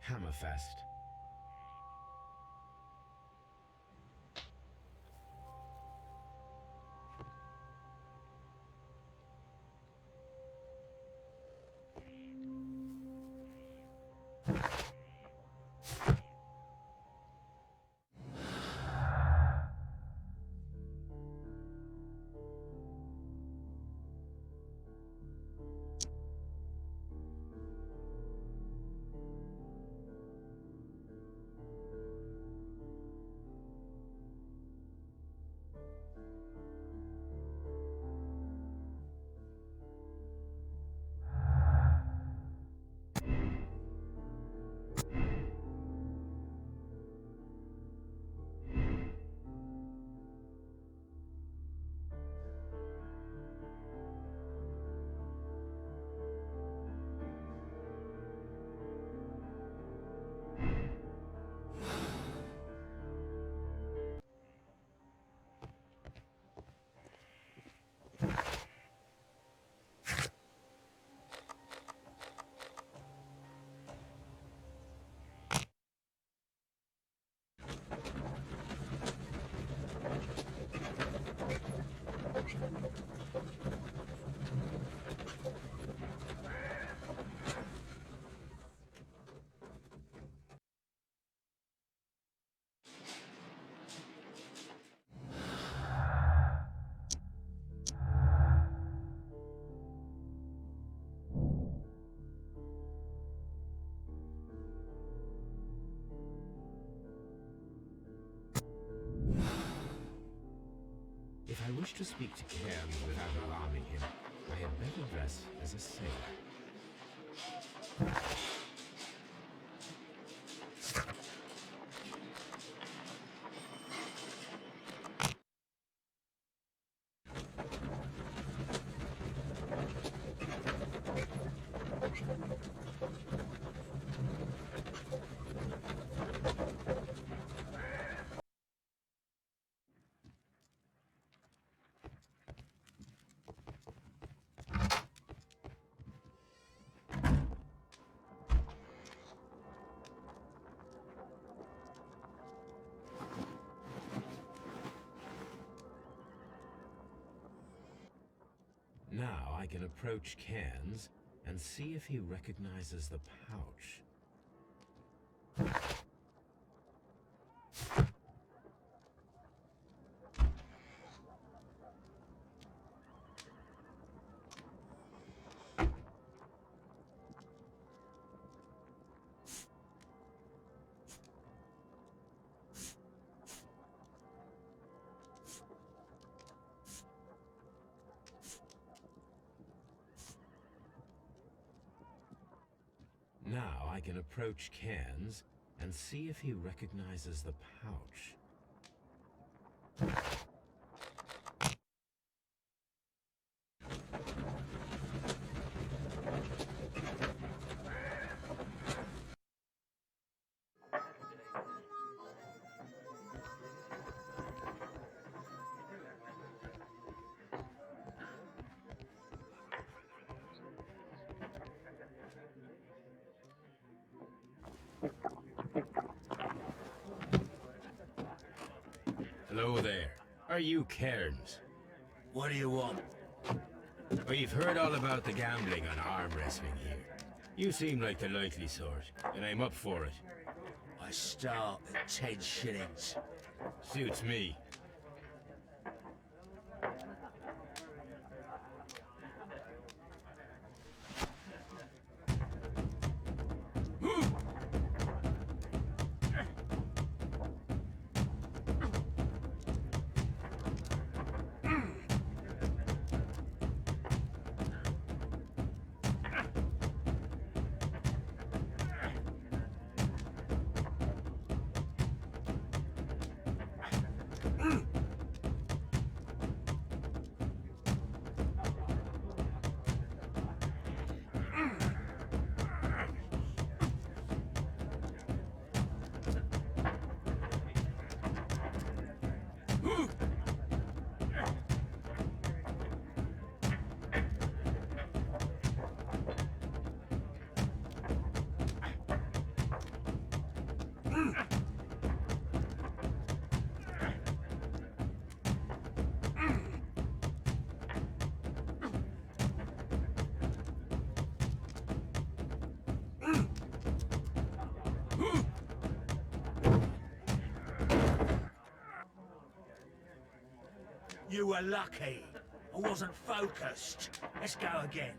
Hammerfest. If I wish to speak to Cairns without alarming him, I had better dress as a sailor. Now I can approach Cairns and see if he recognizes the pouch. Now I can approach Cairns and see if he recognizes the pouch. Hello there. Are you Cairns? What do you want? We've heard all about the gambling and arm wrestling here. You seem like the likely sort, and I'm up for it. I start at 10 shillings. Suits me. You were lucky. I wasn't focused. Let's go again.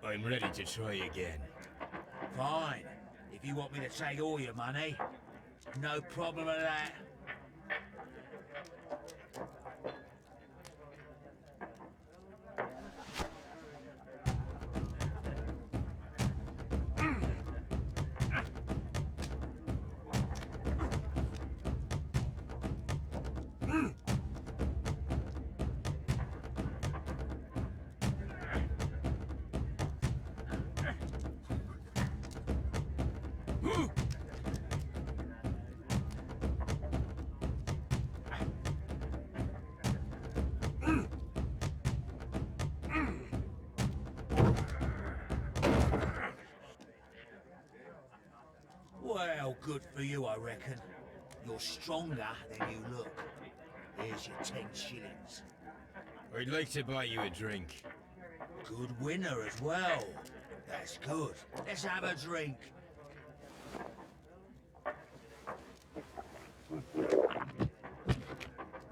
I'm ready to try again. Fine. If you want me to take all your money, no problem with that. Well, good for you, I reckon. You're stronger than you look. Here's your 10 shillings. I'd like to buy you a drink. Good winner as well. That's good. Let's have a drink.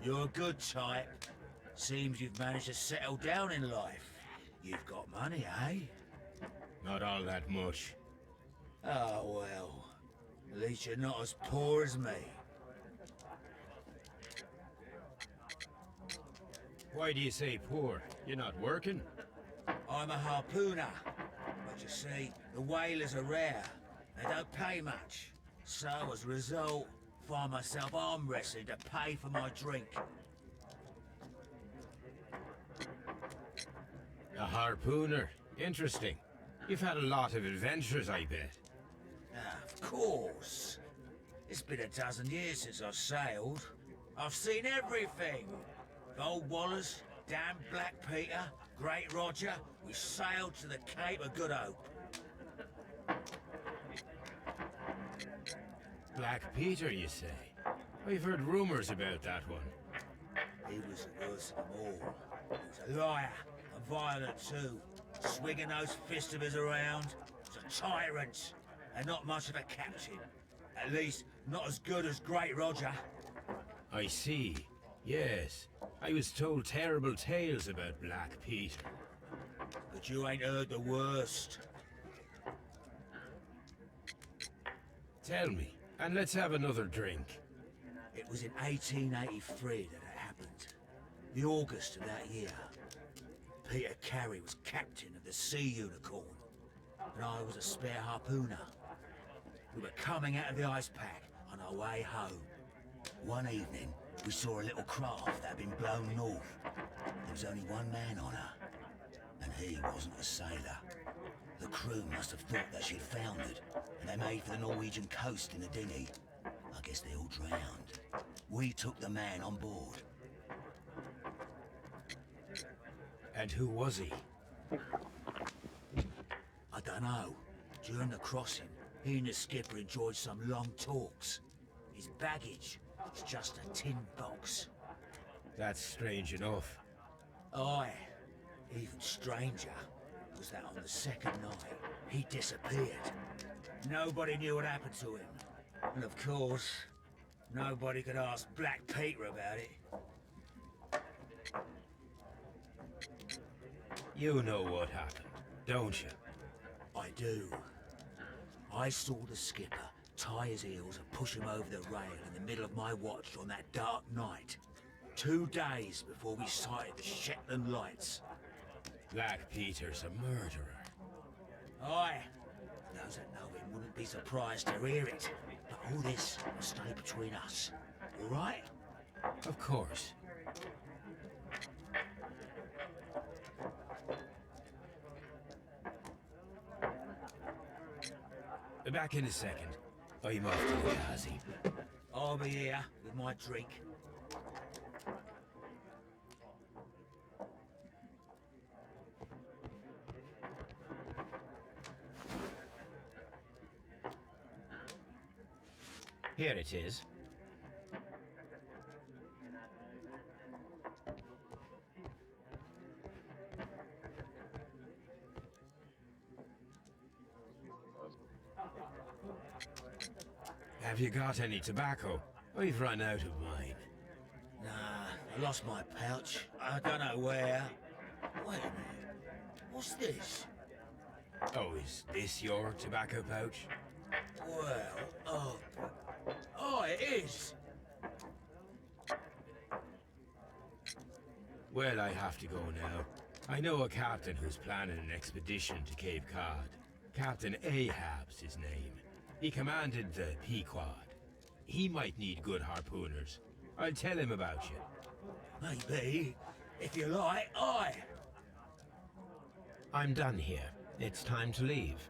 You're a good type. Seems you've managed to settle down in life. You've got money, eh? Not all that much. Oh, well. At least you're not as poor as me. Why do you say poor? You're not working? I'm a harpooner. But you see, the whalers are rare. They don't pay much. So, as a result, find myself arm wrestling to pay for my drink. A harpooner? Interesting. You've had a lot of adventures, I bet. Of course. It's been a dozen years since I've sailed. I've seen everything. Gold Wallers, damn Black Peter, Great Roger. We sailed to the Cape of Good Hope. Black Peter, you say? I've heard rumors about that one. He was the worst of them all. He was a liar, and violent too. Swinging those fists of his around. He was a tyrant, and not much of a captain. At least, not as good as Great Roger. I see. Yes. I was told terrible tales about Black Peter. But you ain't heard the worst. Tell me, and let's have another drink. It was in 1883 that it happened. The August of that year. Peter Carey was captain of the Sea Unicorn, and I was a spare harpooner. We were coming out of the ice pack on our way home. One evening, we saw a little craft that had been blown north. There was only one man on her, and he wasn't a sailor. The crew must have thought that she'd foundered, and they made for the Norwegian coast in a dinghy. I guess they all drowned. We took the man on board. And who was he? I don't know. During the crossing, he and the skipper enjoyed some long talks. His baggage was just a tin box. That's strange enough. Aye. Even stranger was that on the second night, he disappeared. Nobody knew what happened to him. And of course, nobody could ask Black Peter about it. You know what happened, don't you? I do. I saw the skipper tie his heels and push him over the rail in the middle of my watch on that dark night. 2 days before we sighted the Shetland lights. Black Peter's a murderer. Aye. Those that know him wouldn't be surprised to hear it. But all this will stay between us. All right? Of course. Back in a second. I'm off to the Gazi. I'll be here with my drink. Here it is. Have you got any tobacco? I've run out of mine. Nah, I lost my pouch. I don't know where. Wait a minute. What's this? Oh, is this your tobacco pouch? Well, oh, it is. Well, I have to go now. I know a captain who's planning an expedition to Cape Cod. Captain Ahab's his name. He commanded the Pequod. He might need good harpooners. I'll tell him about you. Maybe. If you like, aye. I'm done here. It's time to leave.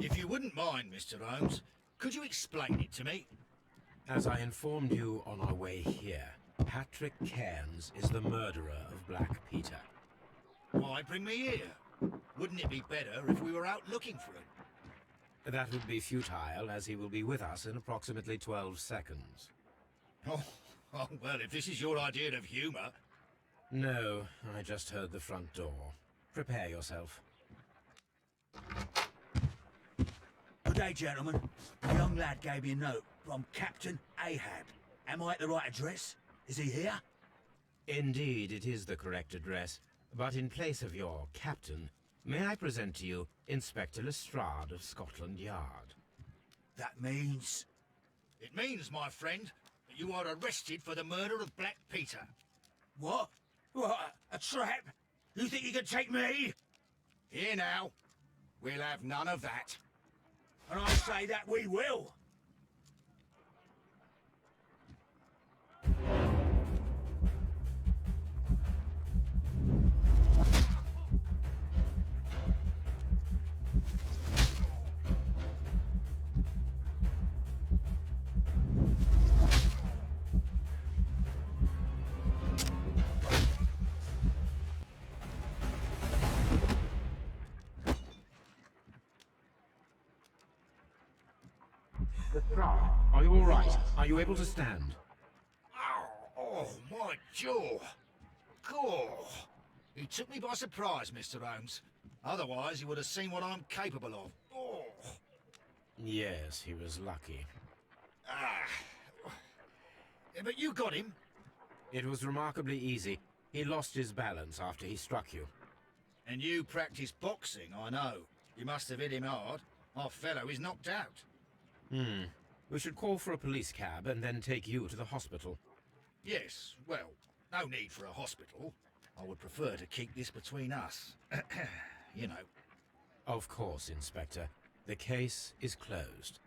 If you wouldn't mind, Mr. Holmes, could you explain it to me? As I informed you on our way here, Patrick Cairns is the murderer of Black Peter. Why bring me here? Wouldn't it be better if we were out looking for him? That would be futile, as he will be with us in approximately 12 seconds. Oh, well, if this is your idea of humour... No, I just heard the front door. Prepare yourself. Good day, gentlemen. A young lad gave me a note from Captain Ahab. Am I at the right address? Is he here? Indeed, it is the correct address. But in place of your captain, may I present to you Inspector Lestrade of Scotland Yard? That means... It means, my friend, that you are arrested for the murder of Black Peter. What? What? A trap? You think you can take me? Here now. We'll have none of that. And I say that we will. Are you all right? Are you able to stand? Oh, my jaw. Gore. He took me by surprise, Mr. Holmes. Otherwise, he would have seen what I'm capable of. Oh. Yes, he was lucky. But you got him. It was remarkably easy. He lost his balance after he struck you. And you practice boxing, I know. You must have hit him hard. Our fellow is knocked out. We should call for a police cab and then take you to the hospital. Yes, well, no need for a hospital. I would prefer to keep this between us. You know. Of course, Inspector. The case is closed.